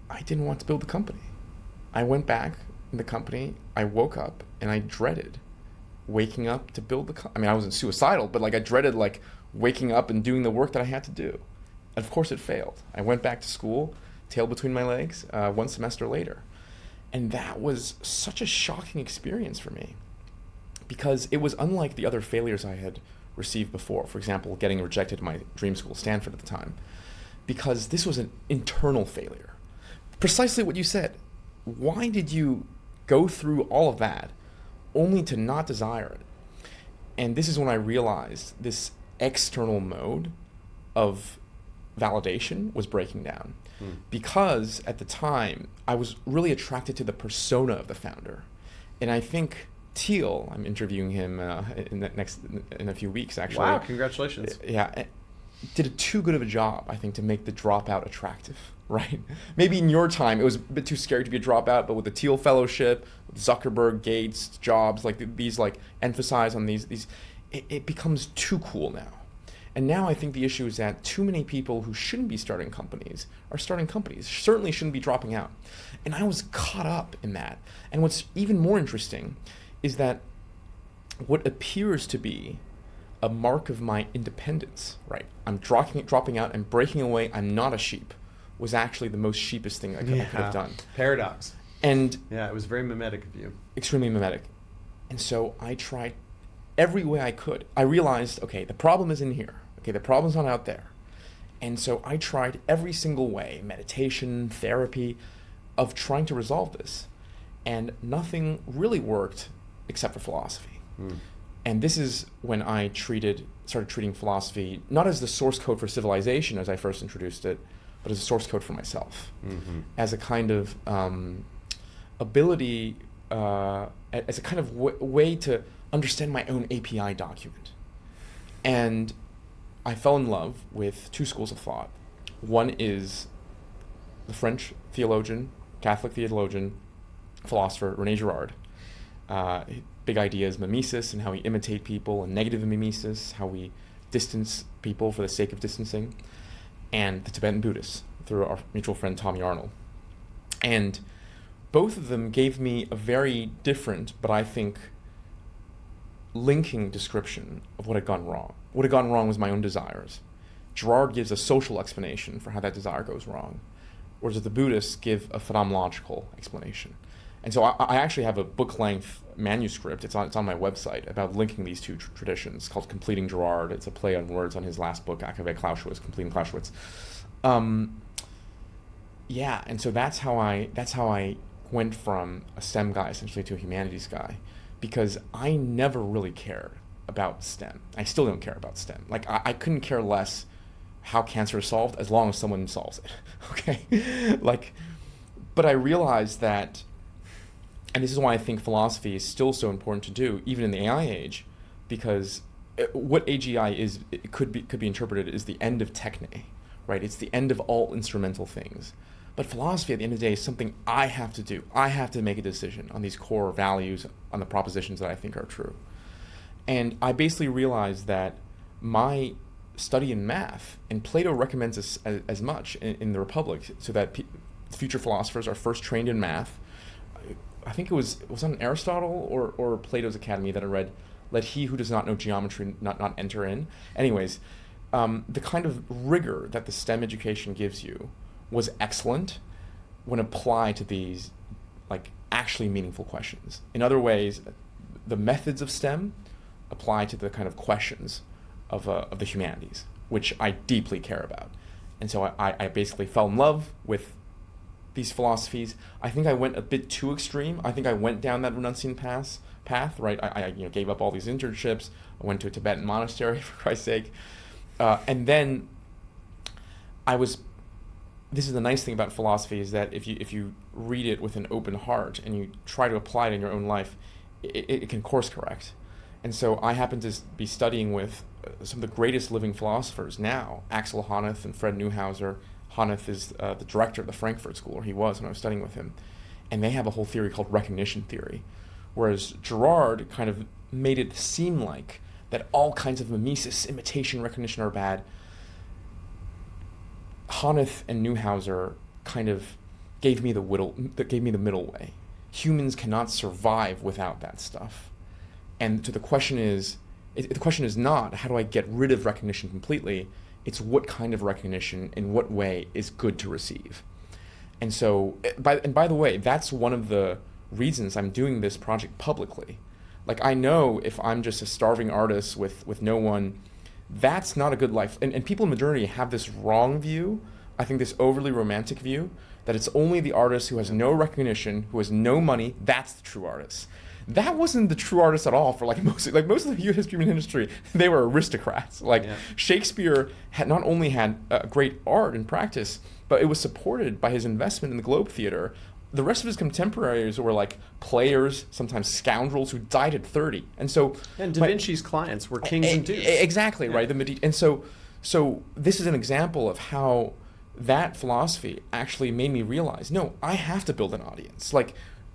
I didn't want to build the company. I went back in the company. I woke up and I dreaded waking up to build the company. I mean, I wasn't suicidal, but like I dreaded like waking up and doing the work that I had to do. Of course it failed. I went back to school, tail between my legs, one semester later. And that was such a shocking experience for me because it was unlike the other failures I had received before. For example, getting rejected at my dream school, Stanford at the time, because this was an internal failure. Precisely what you said. Why did you go through all of that only to not desire it? And this is when I realized this external mode of validation was breaking down. Because at the time I was really attracted to the persona of the founder. And I think Thiel, I'm interviewing him in a few weeks actually. Wow, congratulations. Yeah, did too good of a job, I think, to make the dropout attractive, right? Maybe in your time it was a bit too scary to be a dropout, but with the Thiel Fellowship, Zuckerberg, Gates, Jobs, like these like emphasize on these, it becomes too cool now. And now I think the issue is that too many people who shouldn't be starting companies are starting companies, certainly shouldn't be dropping out. And I was caught up in that. And what's even more interesting is that what appears to be a mark of my independence, right? I'm dropping out and breaking away, I'm not a sheep, was actually the most sheepish thing I could have done. Paradox. And yeah, it was very mimetic of you. Extremely mimetic. And so I tried every way I could. I realized, okay, the problem is in here. Okay, the problem's not out there. And so I tried every single way, meditation, therapy, of trying to resolve this. And nothing really worked except for philosophy. And this is when I started treating philosophy not as the source code for civilization as I first introduced it, but as a source code for myself, as a kind of ability, as a kind of way to understand my own API document. And I fell in love with two schools of thought. One is the French theologian, Catholic theologian, philosopher, René Girard, big ideas, mimesis, and how we imitate people, and negative mimesis, how we distance people for the sake of distancing, and the Tibetan Buddhists through our mutual friend Tommy Arnold. And both of them gave me a very different, but I think linking description of what had gone wrong. What had gone wrong was my own desires. Girard gives a social explanation for how that desire goes wrong, whereas the Buddhists give a phenomenological explanation. And so I actually have a book-length manuscript, it's on my website, about linking these two traditions, called Completing Girard. It's a play on words on his last book, Akave Clausewitz, Completing Clausewitz. Yeah, and so that's how I went from a STEM guy essentially to a humanities guy, because I never really cared about STEM. I still don't care about STEM. Like, I couldn't care less how cancer is solved as long as someone solves it, okay? But I realized that, and this is why I think philosophy is still so important to do, even in the AI age, because what AGI is, it could be interpreted as the end of techne, right? It's the end of all instrumental things. But philosophy, at the end of the day, is something I have to do. I have to make a decision on these core values, on the propositions that I think are true. And I basically realized that my study in math, and Plato recommends this as much in the Republic, so that future philosophers are first trained in math. I think it was on Aristotle or Plato's Academy that I read, let he who does not know geometry not enter in. Anyways, the kind of rigor that the STEM education gives you was excellent when applied to these actually meaningful questions. In other ways, the methods of STEM apply to the kind of questions of the humanities, which I deeply care about. And so I basically fell in love with these philosophies. I think I went a bit too extreme. I think I went down that renunciant path, right? I gave up all these internships. I went to a Tibetan monastery, for Christ's sake. And then this is the nice thing about philosophy, is that if you read it with an open heart and you try to apply it in your own life, it can course correct. And so I happen to be studying with some of the greatest living philosophers now, Axel Honneth and Fred Neuhauser. Honneth is the director of the Frankfurt School, or he was when I was studying with him. And they have a whole theory called recognition theory, whereas Girard kind of made it seem like that all kinds of mimesis, imitation, recognition are bad. Honneth and Neuhauser kind of gave me the middle way. Humans cannot survive without that stuff. And so the question is not how do I get rid of recognition completely, it's what kind of recognition, in what way is good to receive. And so, by the way, that's one of the reasons I'm doing this project publicly. I know if I'm just a starving artist with no one, that's not a good life. And people in modernity have this wrong view, I think this overly romantic view, that it's only the artist who has no recognition, who has no money, that's the true artist. That wasn't the true artist at all for most of the history of human history. They were aristocrats. Shakespeare had not only had great art and practice, but it was supported by his investment in the Globe Theatre. The rest of his contemporaries were players, sometimes scoundrels, who died at 30. And so, and Da Vinci's clients were kings and dukes. Exactly, yeah. Right. And so this is an example of how that philosophy actually made me realize, no, I have to build an audience.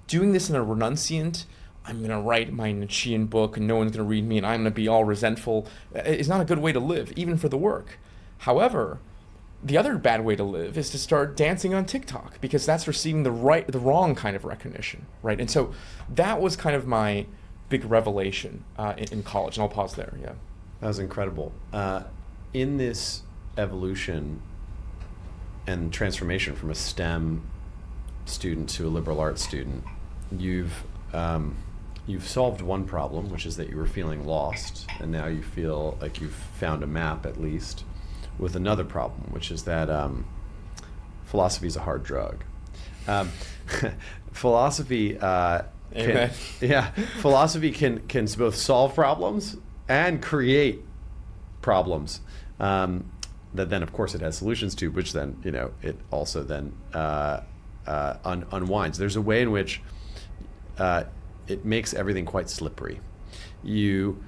Doing this in a renunciant, I'm going to write my Nietzschean book and no one's going to read me and I'm going to be all resentful, is not a good way to live, even for the work. However, the other bad way to live is to start dancing on TikTok, because that's receiving the wrong kind of recognition, right? And so that was kind of my big revelation in college, and I'll pause there, yeah. That was incredible. In this evolution and transformation from a STEM student to a liberal arts student, you've solved one problem, which is that you were feeling lost, and now you feel like you've found a map, at least, with another problem, which is that philosophy is a hard drug. Philosophy philosophy can both solve problems and create problems that then, of course, it has solutions to, which then it also then unwinds. There's a way in which it makes everything quite slippery. You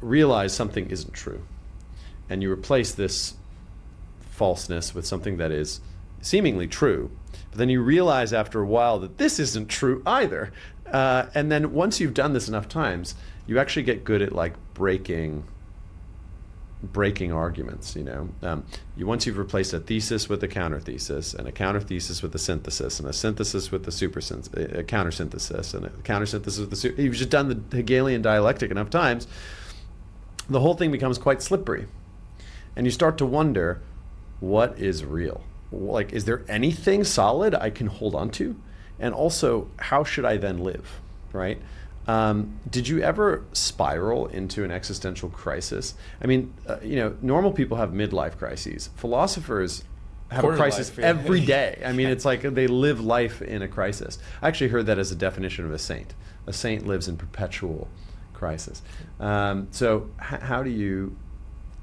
realize something isn't true, and you replace this falseness with something that is seemingly true, but then you realize after a while that this isn't true either, And then once you've done this enough times, you actually get good at like breaking arguments. Once you've replaced a thesis with a counter-thesis, and a counter-thesis with a synthesis, and a synthesis with a counter-synthesis, and a counter-synthesis with you've just done the Hegelian dialectic enough times, the whole thing becomes quite slippery. And you start to wonder, what is real? Like, is there anything solid I can hold on to? And also, how should I then live, right? Did you ever spiral into an existential crisis? I mean, normal people have midlife crises. Philosophers have a crisis every day. I mean, it's like they live life in a crisis. I actually heard that as a definition of a saint. A saint lives in perpetual crisis. So how did you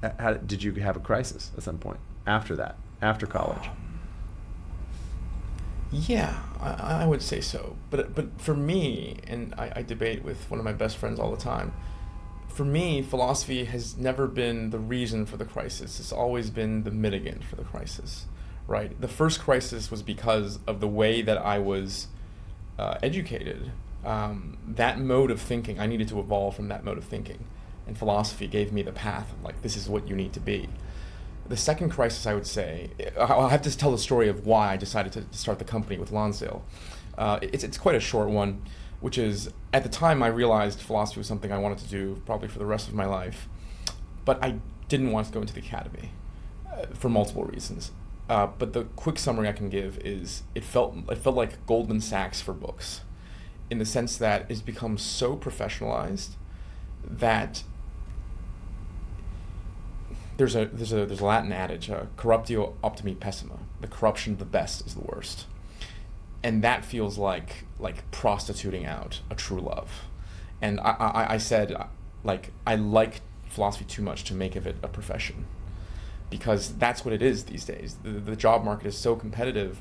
have a crisis at some point after that, after college? Yeah, I would say so. But for me, and I debate with one of my best friends all the time, for me, philosophy has never been the reason for the crisis. It's always been the mitigant for the crisis, right? The first crisis was because of the way that I was educated. That mode of thinking, I needed to evolve from that mode of thinking. And philosophy gave me the path of, like, this is what you need to be. The second crisis, I would say, I'll have to tell the story of why I decided to start the company with Lonsdale. It's quite a short one, which is, at the time I realized philosophy was something I wanted to do probably for the rest of my life, but I didn't want to go into the academy for multiple reasons. But the quick summary I can give is it felt like Goldman Sachs for books, in the sense that it's become so professionalized that there's a Latin adage, corruptio optimi pessima. The corruption of the best is the worst, and that feels like prostituting out a true love. And I said, like, I like philosophy too much to make of it a profession, because that's what it is these days. The job market is so competitive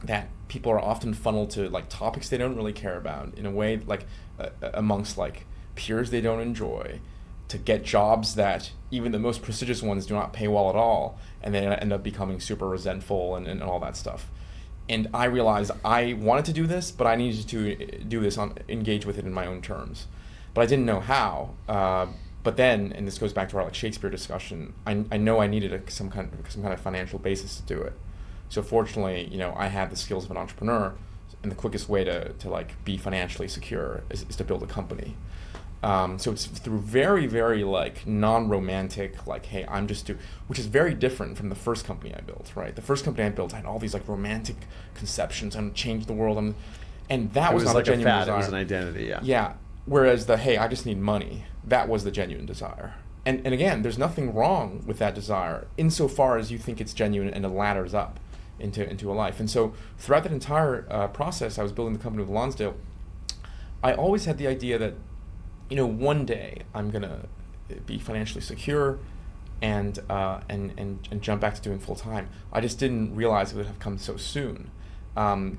that people are often funneled to like topics they don't really care about, in a way like amongst like peers they don't enjoy, to get jobs that even the most prestigious ones do not pay well at all, and they end up becoming super resentful and all that stuff. And I realized I wanted to do this, but I needed to do this engage with it in my own terms. But I didn't know how. But then, and this goes back to our like Shakespeare discussion, I know I needed some kind of financial basis to do it. So fortunately, I had the skills of an entrepreneur, and the quickest way to like be financially secure is to build a company. So it's through very, very like non-romantic, like, hey, which is very different from the first company I built, right? The first company I built had all these like romantic conceptions, I'm gonna change the world, and that was not like a genuine fad, desire. it was an identity, yeah. Yeah. Whereas hey, I just need money, that was the genuine desire. And again, there's nothing wrong with that desire, insofar as you think it's genuine and it ladders up into a life. And so throughout that entire process, I was building the company with Lonsdale, I always had the idea that, one day I'm gonna be financially secure and jump back to doing full time. I just didn't realize it would have come so soon,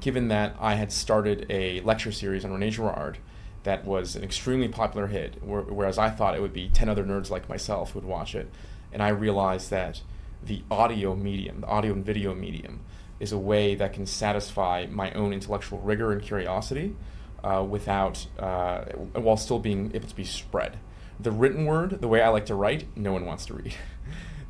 given that I had started a lecture series on René Girard that was an extremely popular hit, whereas I thought it would be 10 other nerds like myself who would watch it. And I realized that the audio and video medium, is a way that can satisfy my own intellectual rigor and curiosity while still being able to be spread. The written word, the way I like to write, no one wants to read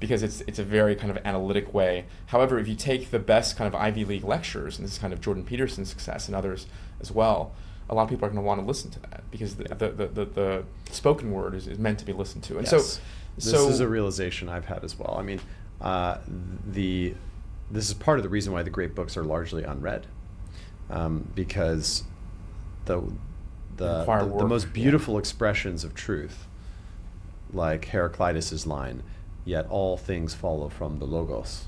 because it's a very kind of analytic way. However, if you take the best kind of Ivy League lectures, and this is kind of Jordan Peterson's success and others as well, a lot of people are going to want to listen to that because the spoken word is meant to be listened to. And yes. This is a realization I've had as well. I mean, this is part of the reason why the great books are largely unread, because the most beautiful expressions of truth, like Heraclitus's line, "Yet all things follow from the logos."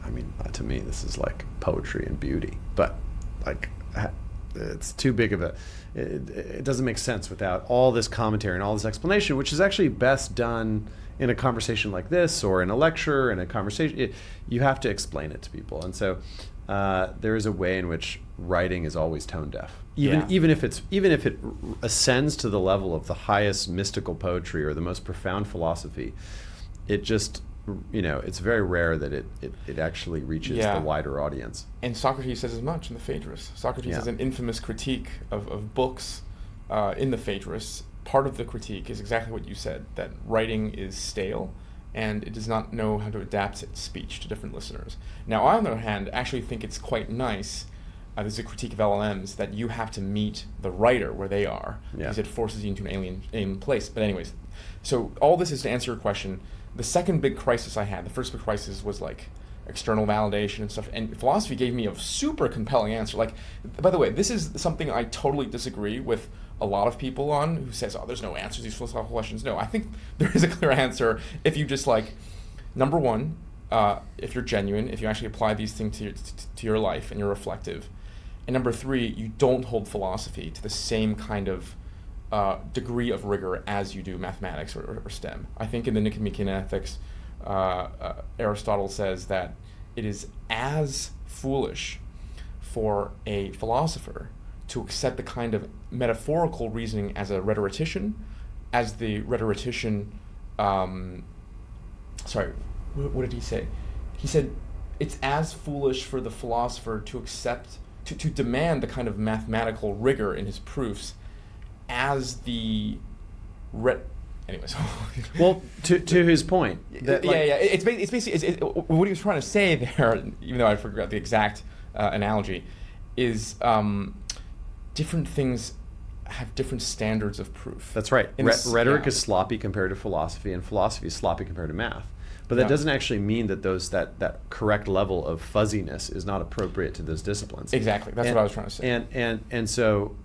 I mean, to me, this is like poetry and beauty, but like it's too big of it doesn't make sense without all this commentary and all this explanation, which is actually best done in a conversation like this, or in a lecture, in a conversation. You have to explain it to people. And so there is a way in which writing is always tone deaf. Even if it ascends to the level of the highest mystical poetry or the most profound philosophy, it just it's very rare that it actually reaches the wider audience. And Socrates says as much in the Phaedrus. Socrates has an infamous critique of books in the Phaedrus. Part of the critique is exactly what you said, that writing is stale and it does not know how to adapt its speech to different listeners. Now, I, on the other hand, actually think it's quite nice, this is a critique of LLMs, that you have to meet the writer where they are, because it forces you into an alien place. But anyways, so all this is to answer your question. The second big crisis I had, the first big crisis was like external validation and stuff, and philosophy gave me a super compelling answer. Like, by the way, this is something I totally disagree with a lot of people on, who says, there's no answers to these philosophical questions. No, I think there is a clear answer if you just number one, if you're genuine, if you actually apply these things to your life and you're reflective. And number three, you don't hold philosophy to the same kind of degree of rigor as you do mathematics or STEM. I think in the Nicomachean Ethics, Aristotle says that it is as foolish for a philosopher to accept the kind of metaphorical reasoning as a rhetorician, as the rhetorician, what did he say? He said, it's as foolish for the philosopher to accept, to demand the kind of mathematical rigor in his proofs as the anyways. Well, to his point. It's basically what he was trying to say there, even though I forgot the exact analogy, is different things have different standards of proof. That's right. Rhetoric is sloppy compared to philosophy, and philosophy is sloppy compared to math. But that doesn't actually mean that that correct level of fuzziness is not appropriate to those disciplines. Exactly. That's what I was trying to say. And so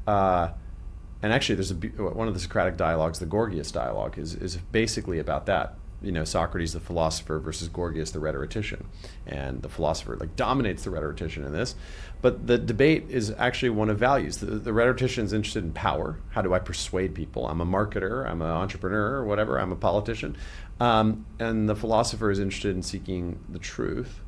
and actually, there's one of the Socratic dialogues, the Gorgias dialogue, is basically about that. Socrates the philosopher versus Gorgias the rhetorician, and the philosopher dominates the rhetorician in this. But the debate is actually one of values. The rhetorician is interested in power. How do I persuade people? I'm a marketer, I'm an entrepreneur, or whatever, I'm a politician. And the philosopher is interested in seeking the truth.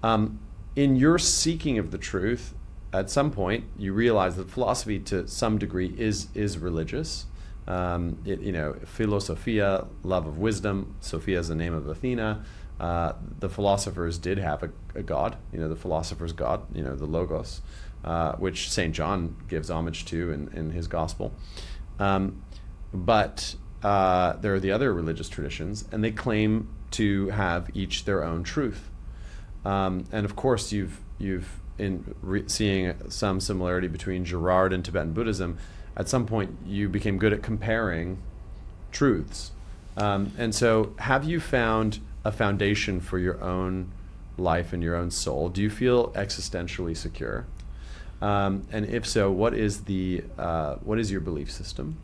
In your seeking of the truth, at some point, you realize that philosophy, to some degree, is religious. Philosophia, love of wisdom. Sophia is the name of Athena. The philosophers did have a god. The philosopher's god. The Logos, which St. John gives homage to in his gospel. But there are the other religious traditions, and they claim to have each their own truth. And of course, you've seeing some similarity between Girard and Tibetan Buddhism, at some point you became good at comparing truths. And so have you found a foundation for your own life and your own soul? Do you feel existentially secure? And if so, what is your belief system?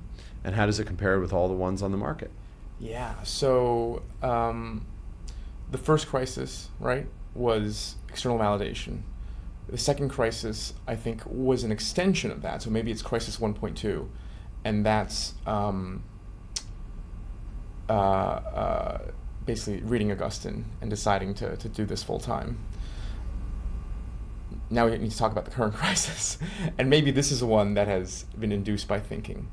And how does it compare with all the ones on the market? Yeah, so the first crisis, right, was external validation. The second crisis, I think, was an extension of that. So maybe it's crisis 1.2, and that's basically reading Augustine and deciding to do this full time. Now we need to talk about the current crisis. And maybe this is one that has been induced by thinking,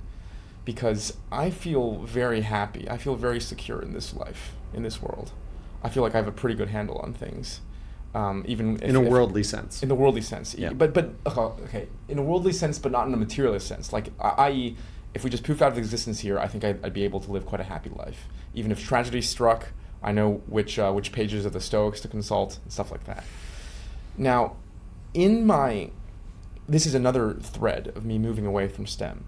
because I feel very happy. I feel very secure in this life, in this world. I feel like I have a pretty good handle on things. Even in a worldly sense. In the worldly sense, yeah. But okay, in a worldly sense, but not in a materialist sense. I.e., if we just poof out of existence here, I think I'd be able to live quite a happy life. Even if tragedy struck, I know which pages of the Stoics to consult and stuff like that. Now, this is another thread of me moving away from STEM.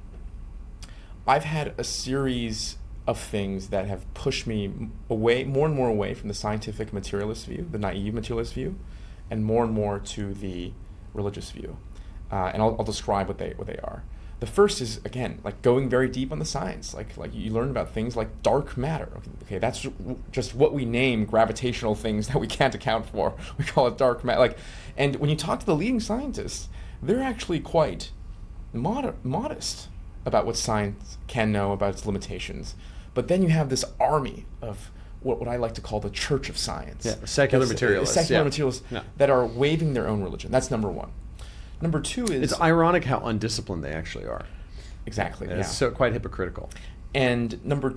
I've had a series of things that have pushed me away, more and more away from the scientific materialist view, the naive materialist view, and more to the religious view. And I'll describe what they are. The first is, again, going very deep on the science. Like you learn about things like dark matter. Okay, that's just what we name gravitational things that we can't account for. We call it dark matter. And when you talk to the leading scientists, they're actually quite modest about what science can know about its limitations. But then you have this army of what I like to call the church of science. Yeah, secular materialists. Materialists that are waving their own religion. That's number one. Number two is... It's ironic how undisciplined they actually are. Exactly, It's so quite hypocritical. And number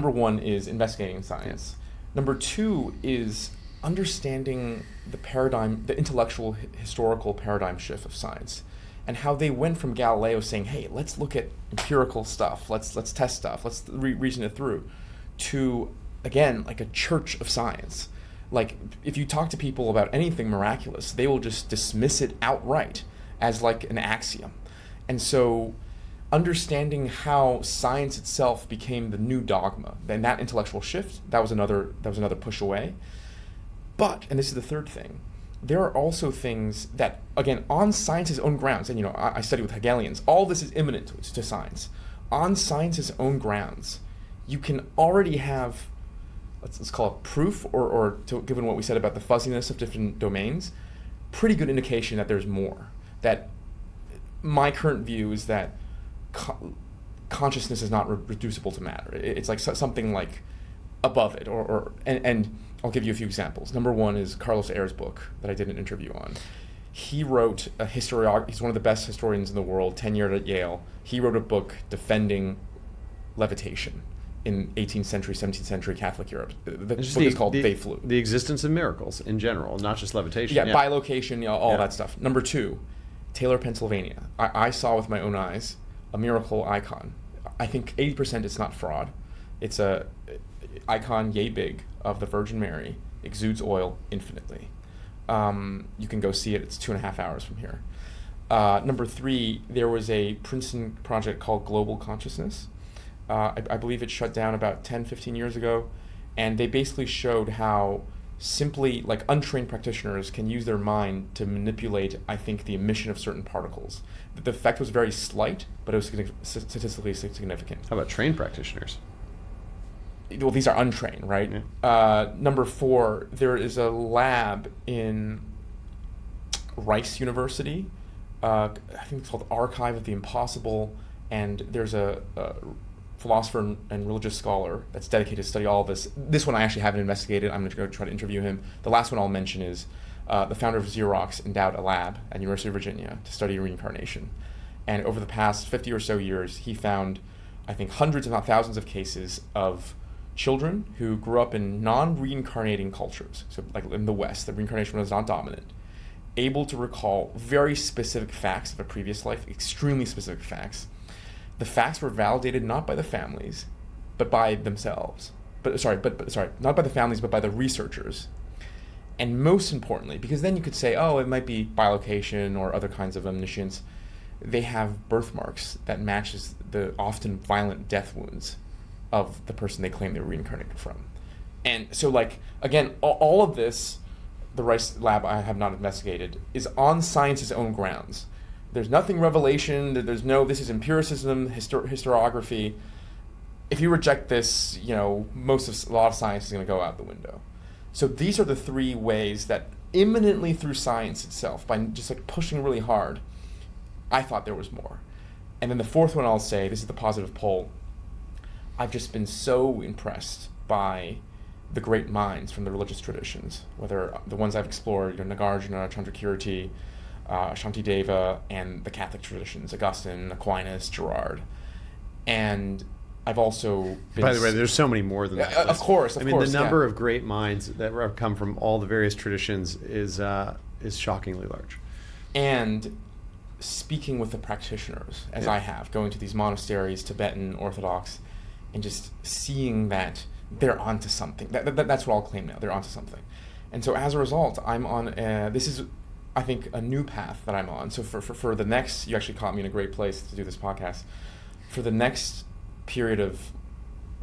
one is investigating science. Number two is understanding the paradigm, the intellectual historical paradigm shift of science, and how they went from Galileo saying, hey, let's look at empirical stuff, let's test stuff, let's reason it through, to, again, like a church of science. Like, if you talk to people about anything miraculous, they will just dismiss it outright as like an axiom. And so understanding how science itself became the new dogma, then that intellectual shift, that was another push away. But, and this is the third thing, there are also things that, again, on science's own grounds, and I study with Hegelians, all this is imminent to science. On science's own grounds, you can already have, let's call it proof, or given what we said about the fuzziness of different domains, pretty good indication that there's more. That my current view is that consciousness is not reducible to matter. It's like something like above it, and I'll give you a few examples. Number one is Carlos Ayer's book that I did an interview on. He wrote he's one of the best historians in the world, tenured at Yale. He wrote a book defending levitation in 18th century, 17th century Catholic Europe. The book is called They Flew. The existence of miracles in general, not just levitation. Yeah, bilocation, all that stuff. Number two, Taylor, Pennsylvania. I saw with my own eyes a miracle icon. I think 80% it's not fraud. It's a icon yay big of the Virgin Mary, exudes oil infinitely. You can go see it. It's 2.5 hours from here. Number three, there was a Princeton project called Global Consciousness. I believe it shut down about 10, 15 years ago, and they basically showed how simply, like, untrained practitioners can use their mind to manipulate, I think, the emission of certain particles. The effect was very slight, but it was statistically significant. How about trained practitioners? Well, these are untrained, right? Yeah. Number four, there is a lab in Rice University. I think it's called Archive of the Impossible, and there's a philosopher and religious scholar that's dedicated to study all of this. This one I actually haven't investigated. I'm going to go try to interview him. The last one I'll mention is the founder of Xerox endowed a lab at University of Virginia to study reincarnation. And over the past 50 or so years, he found, I think, hundreds, if not thousands of cases of children who grew up in non-reincarnating cultures, so like in the West, the reincarnation was not dominant, able to recall very specific facts of a previous life, extremely specific facts. The facts were validated not by the families, but by themselves. Not by the families, but by the researchers. And most importantly, because then you could say, oh, it might be bilocation or other kinds of omniscience, they have birthmarks that matches the often violent death wounds of the person they claim they were reincarnated from. And so, like, again, all of this, the Rice lab I have not investigated, is on science's own grounds. There's nothing revelation, there's no, this is empiricism, historiography. If you reject this, a lot of science is going to go out the window. So these are the three ways that imminently through science itself, by just like pushing really hard, I thought there was more. And then the fourth one I'll say, this is the positive pole, I've just been so impressed by the great minds from the religious traditions, whether the ones I've explored, Nagarjuna, Chandrakirti, Shantideva, and the Catholic traditions, Augustine, Aquinas, Gerard. And I've also been... By the way, there's so many more than that. Of course, the number of great minds that have come from all the various traditions is shockingly large. And speaking with the practitioners, as I have, going to these monasteries, Tibetan, Orthodox, and just seeing that they're onto something. That's what I'll claim now. They're onto something. And so as a result, I'm on... this is, I think, a new path that I'm on. So for the next... You actually caught me in a great place to do this podcast. For the next period of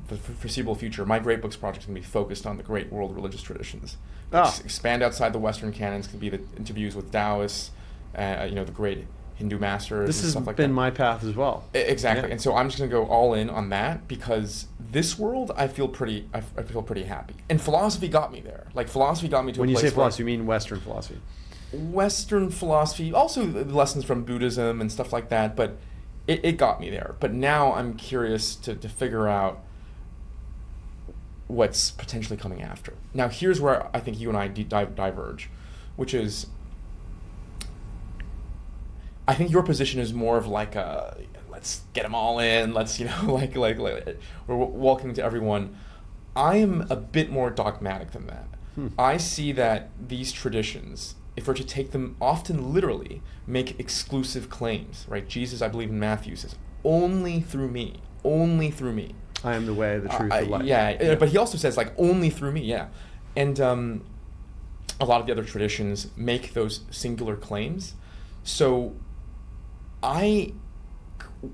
the foreseeable future, my Great Books project is going to be focused on the great world religious traditions. Expand outside the Western canons, can be the interviews with Taoists, the great Hindu masters. This has stuff like been that. my path as well. Exactly, Yeah. And so I'm just going to go all in on that because this world, I feel pretty happy. And philosophy got me there. Like philosophy got me to. When a you place say philosophy, you mean Western philosophy? Western philosophy, also the lessons from Buddhism and stuff like that. But it got me there. But now I'm curious to figure out what's potentially coming after. Now here's where I think you and I diverge, which is. I think your position is more of like a, let's get them all in, let's, we're welcoming to everyone. I am a bit more dogmatic than that. I see that these traditions, if we're to take them often literally, make exclusive claims, right? Jesus, I believe in Matthew, says, only through me, only through me. I am the way, the truth, the life. Yeah, but he also says, like, only through me, yeah. And a lot of the other traditions make those singular claims. So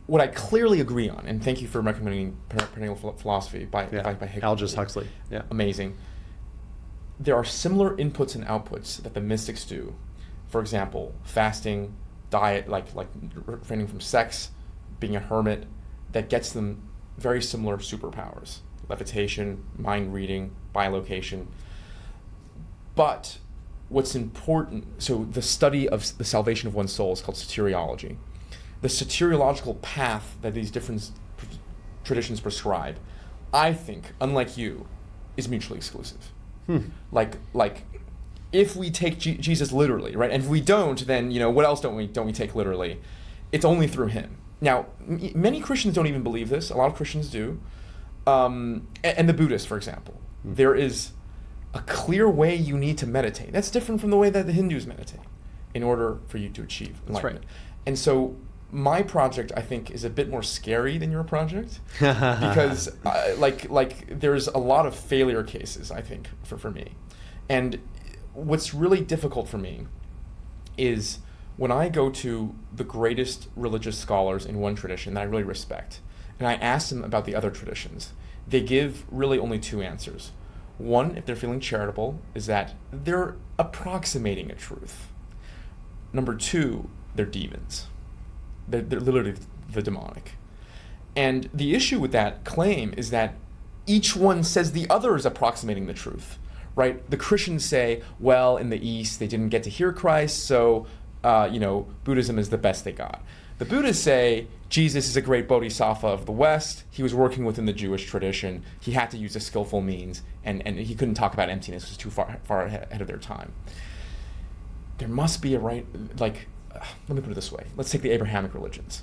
what I clearly agree on, and thank you for recommending Perennial Philosophy by Aldous Huxley. Yeah. Amazing. There are similar inputs and outputs that the mystics do. For example, fasting, diet, like refraining from sex, being a hermit, that gets them very similar superpowers. Levitation, mind reading, bilocation. But what's important, so the study of the salvation of one's soul is called soteriology. The soteriological path that these different traditions prescribe, I think, unlike you, is mutually exclusive. Like if we take Jesus literally, right? And if we don't, then what else don't we take literally? It's only through him. Now, many Christians don't even believe this. A lot of Christians do. And the Buddhists, for example. There is a clear way you need to meditate. That's different from the way that the Hindus meditate in order for you to achieve enlightenment. Right. And so my project, I think, is a bit more scary than your project because there's a lot of failure cases, I think, for me. And what's really difficult for me is when I go to the greatest religious scholars in one tradition that I really respect, and I ask them about the other traditions, they give really only two answers. One, if they're feeling charitable, is that they're approximating a truth. Number two, they're demons. They're literally the demonic. And the issue with that claim is that each one says the other is approximating the truth, right? The Christians say, well, in the East, they didn't get to hear Christ, so, Buddhism is the best they got. The Buddhists say, Jesus is a great bodhisattva of the West. He was working within the Jewish tradition. He had to use a skillful means, and he couldn't talk about emptiness. It was too far ahead of their time. There must be a right, let me put it this way. Let's take the Abrahamic religions.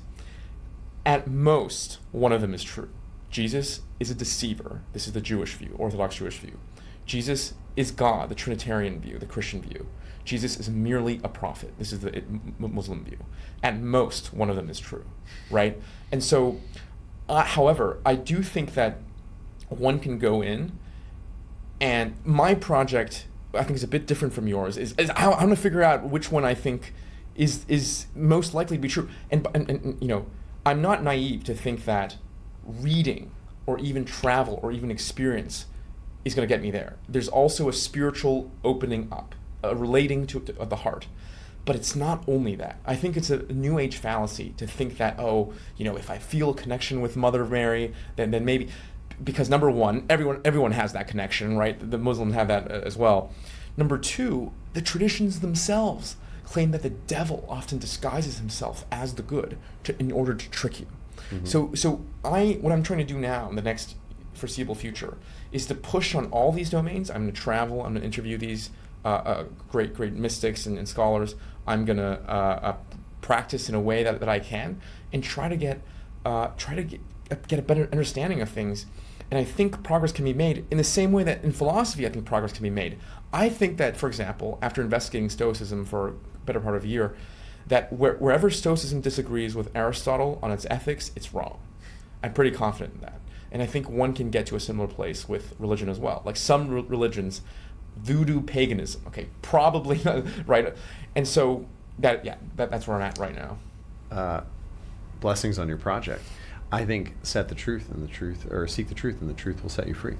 At most, one of them is true. Jesus is a deceiver. This is the Jewish view, Orthodox Jewish view. Jesus is God, the Trinitarian view, the Christian view. Jesus is merely a prophet. This is the Muslim view. At most, one of them is true, right? And so, however, I do think that one can go in, and my project, I think, is a bit different from yours, is I want to figure out which one I think is most likely to be true. And I'm not naive to think that reading or even travel or even experience is going to get me there. There's also a spiritual opening up, relating to the heart. But it's not only that. I think it's a New Age fallacy to think that, if I feel a connection with Mother Mary, then maybe, because number one, everyone has that connection, right? The Muslims have that as well. Number two, the traditions themselves claim that the devil often disguises himself as the good in order to trick you. Mm-hmm. So what I'm trying to do now in the next foreseeable future is to push on all these domains. I'm going to travel. I'm going to interview these great mystics and scholars. I'm going to practice in a way that I can, and try to get a better understanding of things. And I think progress can be made in the same way that in philosophy I think progress can be made. I think that, for example, after investigating Stoicism for a better part of a year, that wherever Stoicism disagrees with Aristotle on its ethics, it's wrong. I'm pretty confident in that. And I think one can get to a similar place with religion as well. Like some religions, voodoo paganism, okay, probably, right? And so that's where I'm at right now. Blessings on your project. I think seek the truth, and the truth will set you free. Yeah.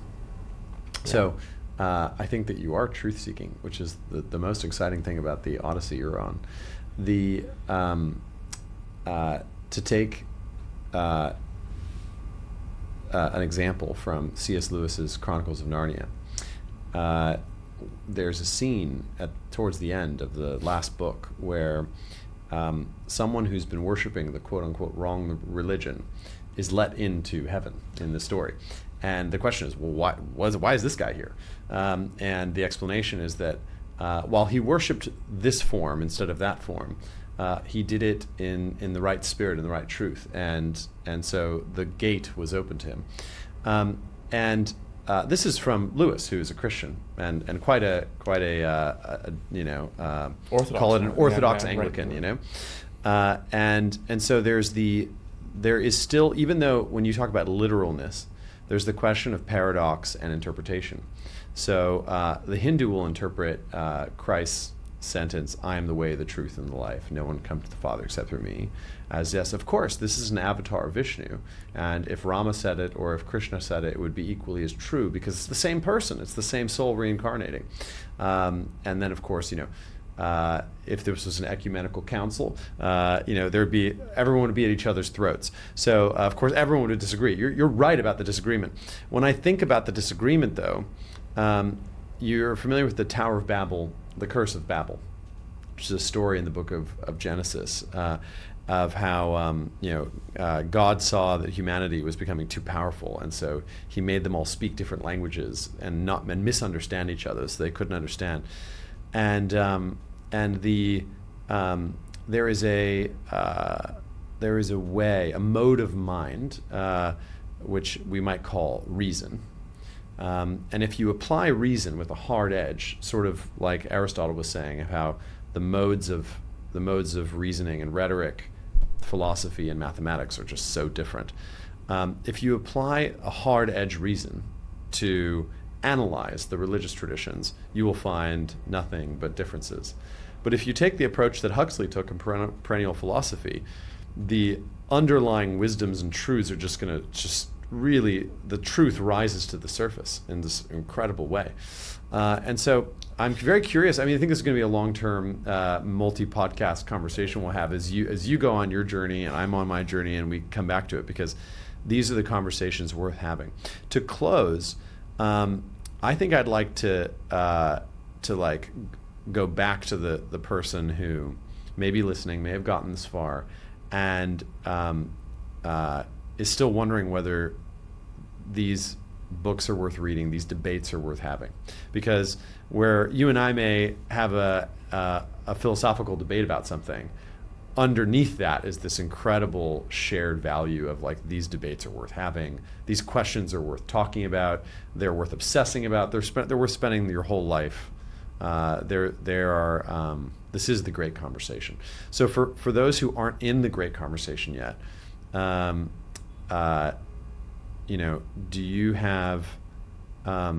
So I think that you are truth seeking, which is the most exciting thing about the Odyssey you're on. To take an example from C.S. Lewis's Chronicles of Narnia, there's a scene towards the end of the last book where someone who's been worshiping the quote-unquote wrong religion is let into heaven in the story. And the question is, well, why is this guy here? And the explanation is that while he worshipped this form instead of that form, he did it in the right spirit and the right truth. And so the gate was open to him. And this is from Lewis, who is a Christian and quite a Orthodox, call it an Orthodox yeah, Anglican, right. And so there is still, even though when you talk about literalness, there's the question of paradox and interpretation. So the Hindu will interpret Christ's sentence, "I am the way, the truth, and the life. No one comes to the Father except through me," as yes, of course, this is an avatar of Vishnu. And if Rama said it or if Krishna said it, it would be equally as true because it's the same person. It's the same soul reincarnating. And then, of course, if this was an ecumenical council, everyone would be at each other's throats. So, of course, everyone would disagree. You're right about the disagreement. When I think about the disagreement, though, you're familiar with the Tower of Babel, the Curse of Babel, which is a story in the book of Genesis of how God saw that humanity was becoming too powerful, and so He made them all speak different languages and misunderstand each other, so they couldn't understand. And there is a way, a mode of mind, which we might call reason. And if you apply reason with a hard edge, sort of like Aristotle was saying, of how the modes of reasoning and rhetoric, philosophy and mathematics are just so different. If you apply a hard edge reason to analyze the religious traditions, you will find nothing but differences. But if you take the approach that Huxley took in perennial philosophy, the underlying wisdoms and truths are just going to really, the truth rises to the surface in this incredible way. And so I'm very curious. I mean, I think this is going to be a long-term multi-podcast conversation we'll have as you go on your journey and I'm on my journey and we come back to it, because these are the conversations worth having. To close, I think I'd like to go back to the person who may be listening, may have gotten this far, and is still wondering whether these books are worth reading, these debates are worth having. Because where you and I may have a philosophical debate about something, underneath that is this incredible shared value of these debates are worth having, these questions are worth talking about, they're worth obsessing about, they're worth spending your whole life. This is the great conversation. So for those who aren't in the great conversation yet, do you have a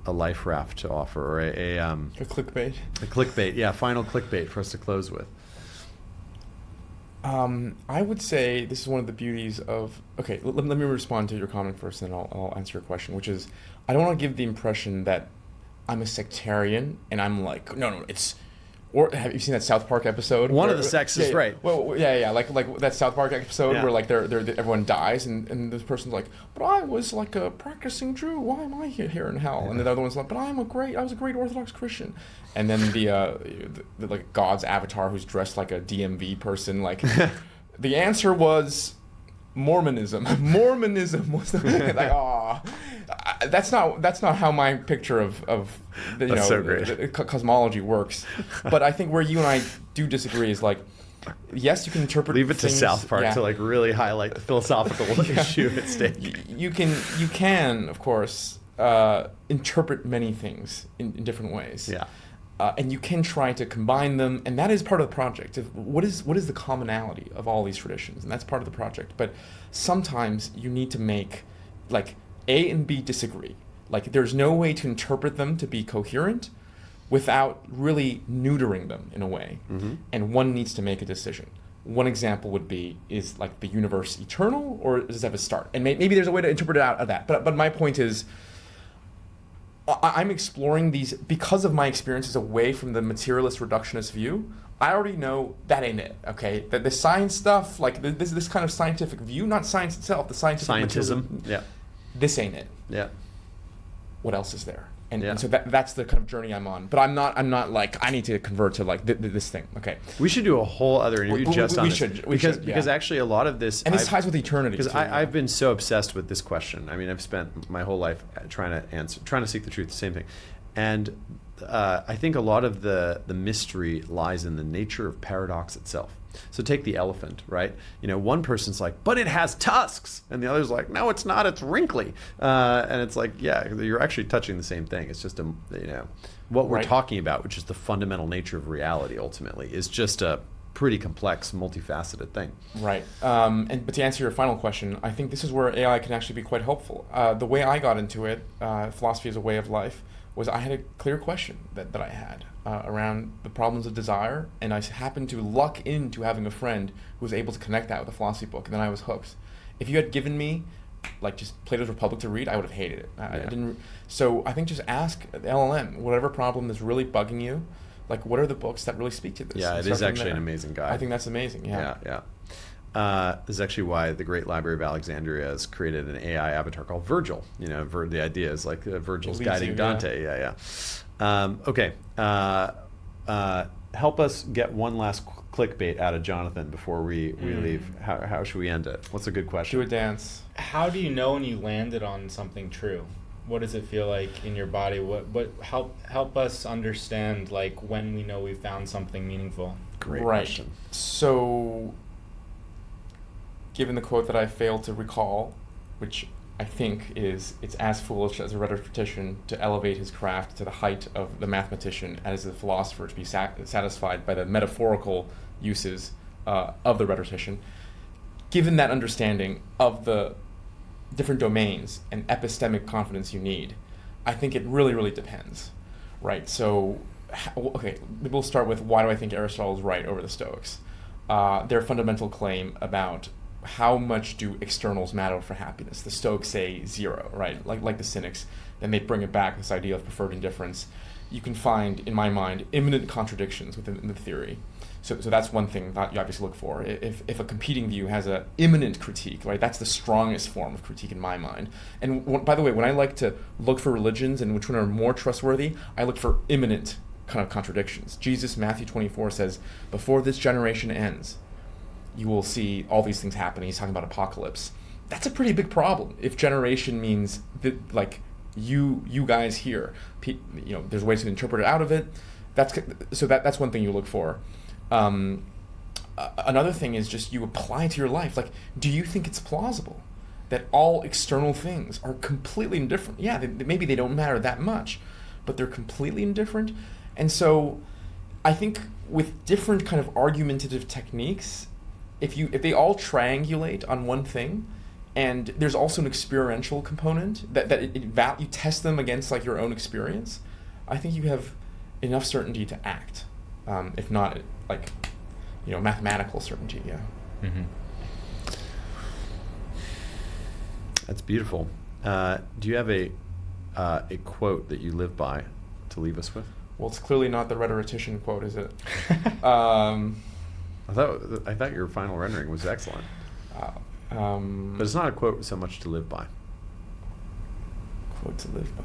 life raft to offer, or a clickbait? A clickbait, yeah, final clickbait for us to close with. I would say this is one of the beauties of, okay, let me respond to your comment first, and then I'll answer your question, which is, I don't want to give the impression that I'm a sectarian, and I'm like, no, it's, or have you seen that South Park episode? One of the sects is right. Well, yeah, like that South Park episode where everyone dies, and this person's like, but I was like a practicing Jew. Why am I here in hell? And the other one's like, but I was a great Orthodox Christian. And then the like God's avatar who's dressed like a DMV person, like the answer was Mormonism. Mormonism was the like, that's not how my picture of the cosmology works. But I think where you and I do disagree is like, yes, you can interpret. Leave it things, to South Park to really highlight the philosophical issue at stake. You can of course interpret many things in different ways. Yeah. And you can try to combine them, and that is part of the project. What is the commonality of all these traditions? And that's part of the project. But sometimes you need to make, like, A and B disagree. Like, there's no way to interpret them to be coherent without really neutering them in a way. Mm-hmm. And one needs to make a decision. One example would be, is like the universe eternal, or does it have a start? And maybe there's a way to interpret it out of that. But my point is, I'm exploring these because of my experiences away from the materialist reductionist view. I already know that ain't it, okay? That the science stuff, like this kind of scientific view, not science itself, the scientific scientism, yeah. This ain't it. Yeah. What else is there? And so that's the kind of journey I'm on. But I'm not like, I need to convert to like this thing. Okay. We should do a whole other interview on this. We should, because actually a lot of this... And this ties with eternity. Because I've been so obsessed with this question. I mean, I've spent my whole life trying to seek the truth, the same thing. And I think a lot of the mystery lies in the nature of paradox itself. So take the elephant, right? One person's like, but it has tusks, and the other's like, no, it's not, it's wrinkly. And it's like, yeah, you're actually touching the same thing. It's just what we're talking about, which is the fundamental nature of reality. Ultimately, is just a pretty complex, multifaceted thing. Right. But to answer your final question, I think this is where AI can actually be quite helpful. The way I got into it, philosophy as a way of life, was I had a clear question that I had around the problems of desire, and I happened to luck into having a friend who was able to connect that with a philosophy book, and then I was hooked. If you had given me just Plato's Republic to read, I would have hated it. I didn't. So I think just ask the LLM whatever problem is really bugging you. What are the books that really speak to this? Yeah, it is actually an amazing guide. I think that's amazing. Yeah. This is actually why the Great Library of Alexandria has created an AI avatar called Virgil. The idea is Virgil's guiding Dante. Okay. Help us get one last clickbait out of Johnathan before we leave. How should we end it? What's a good question? Do a dance. How do you know when you landed on something true? What does it feel like in your body? What help us understand when we know we found something meaningful? Great question. So, given the quote that I failed to recall, which I think it's as foolish as a rhetorician to elevate his craft to the height of the mathematician as a philosopher to be satisfied by the metaphorical uses of the rhetorician. Given that understanding of the different domains and epistemic confidence you need, I think it really, really depends, right? So, we'll start with why do I think Aristotle is right over the Stoics? Their fundamental claim about how much do externals matter for happiness. The Stoics say 0, right? Like the Cynics. Then they bring it back, this idea of preferred indifference. You can find, in my mind, imminent contradictions within the theory. So that's one thing that you obviously look for. If a competing view has an imminent critique, right, that's the strongest form of critique in my mind. And by the way, when I like to look for religions and which one are more trustworthy, I look for imminent kind of contradictions. Jesus, Matthew 24 says, before this generation ends, you will see all these things happening. He's talking about apocalypse. That's a pretty big problem. If generation means that, you guys here, there's ways to interpret it out of it. That's one thing you look for. Another thing is just you apply to your life. Do you think it's plausible that all external things are completely indifferent? Yeah, maybe they don't matter that much, but they're completely indifferent. And so I think with different kind of argumentative techniques, if they all triangulate on one thing, and there's also an experiential component that you test them against your own experience, I think you have enough certainty to act, if not mathematical certainty. Yeah. Mm-hmm. That's beautiful. Do you have a quote that you live by to leave us with? Well, it's clearly not the rhetorician quote, is it? I thought your final rendering was excellent. But it's not a quote so much to live by. Quote to live by.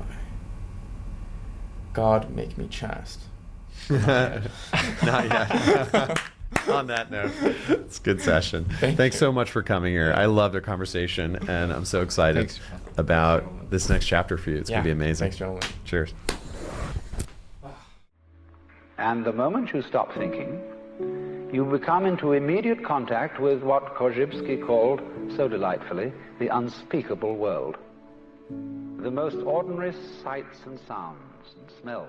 God make me chaste. Not yet. On that note, it's a good session. Thanks so much for coming here. I loved our conversation, and I'm so excited about this next chapter for you. It's going to be amazing. Thanks, gentlemen. Cheers. And the moment you stop thinking, you become into immediate contact with what Korzybski called, so delightfully, the unspeakable world. The most ordinary sights and sounds and smells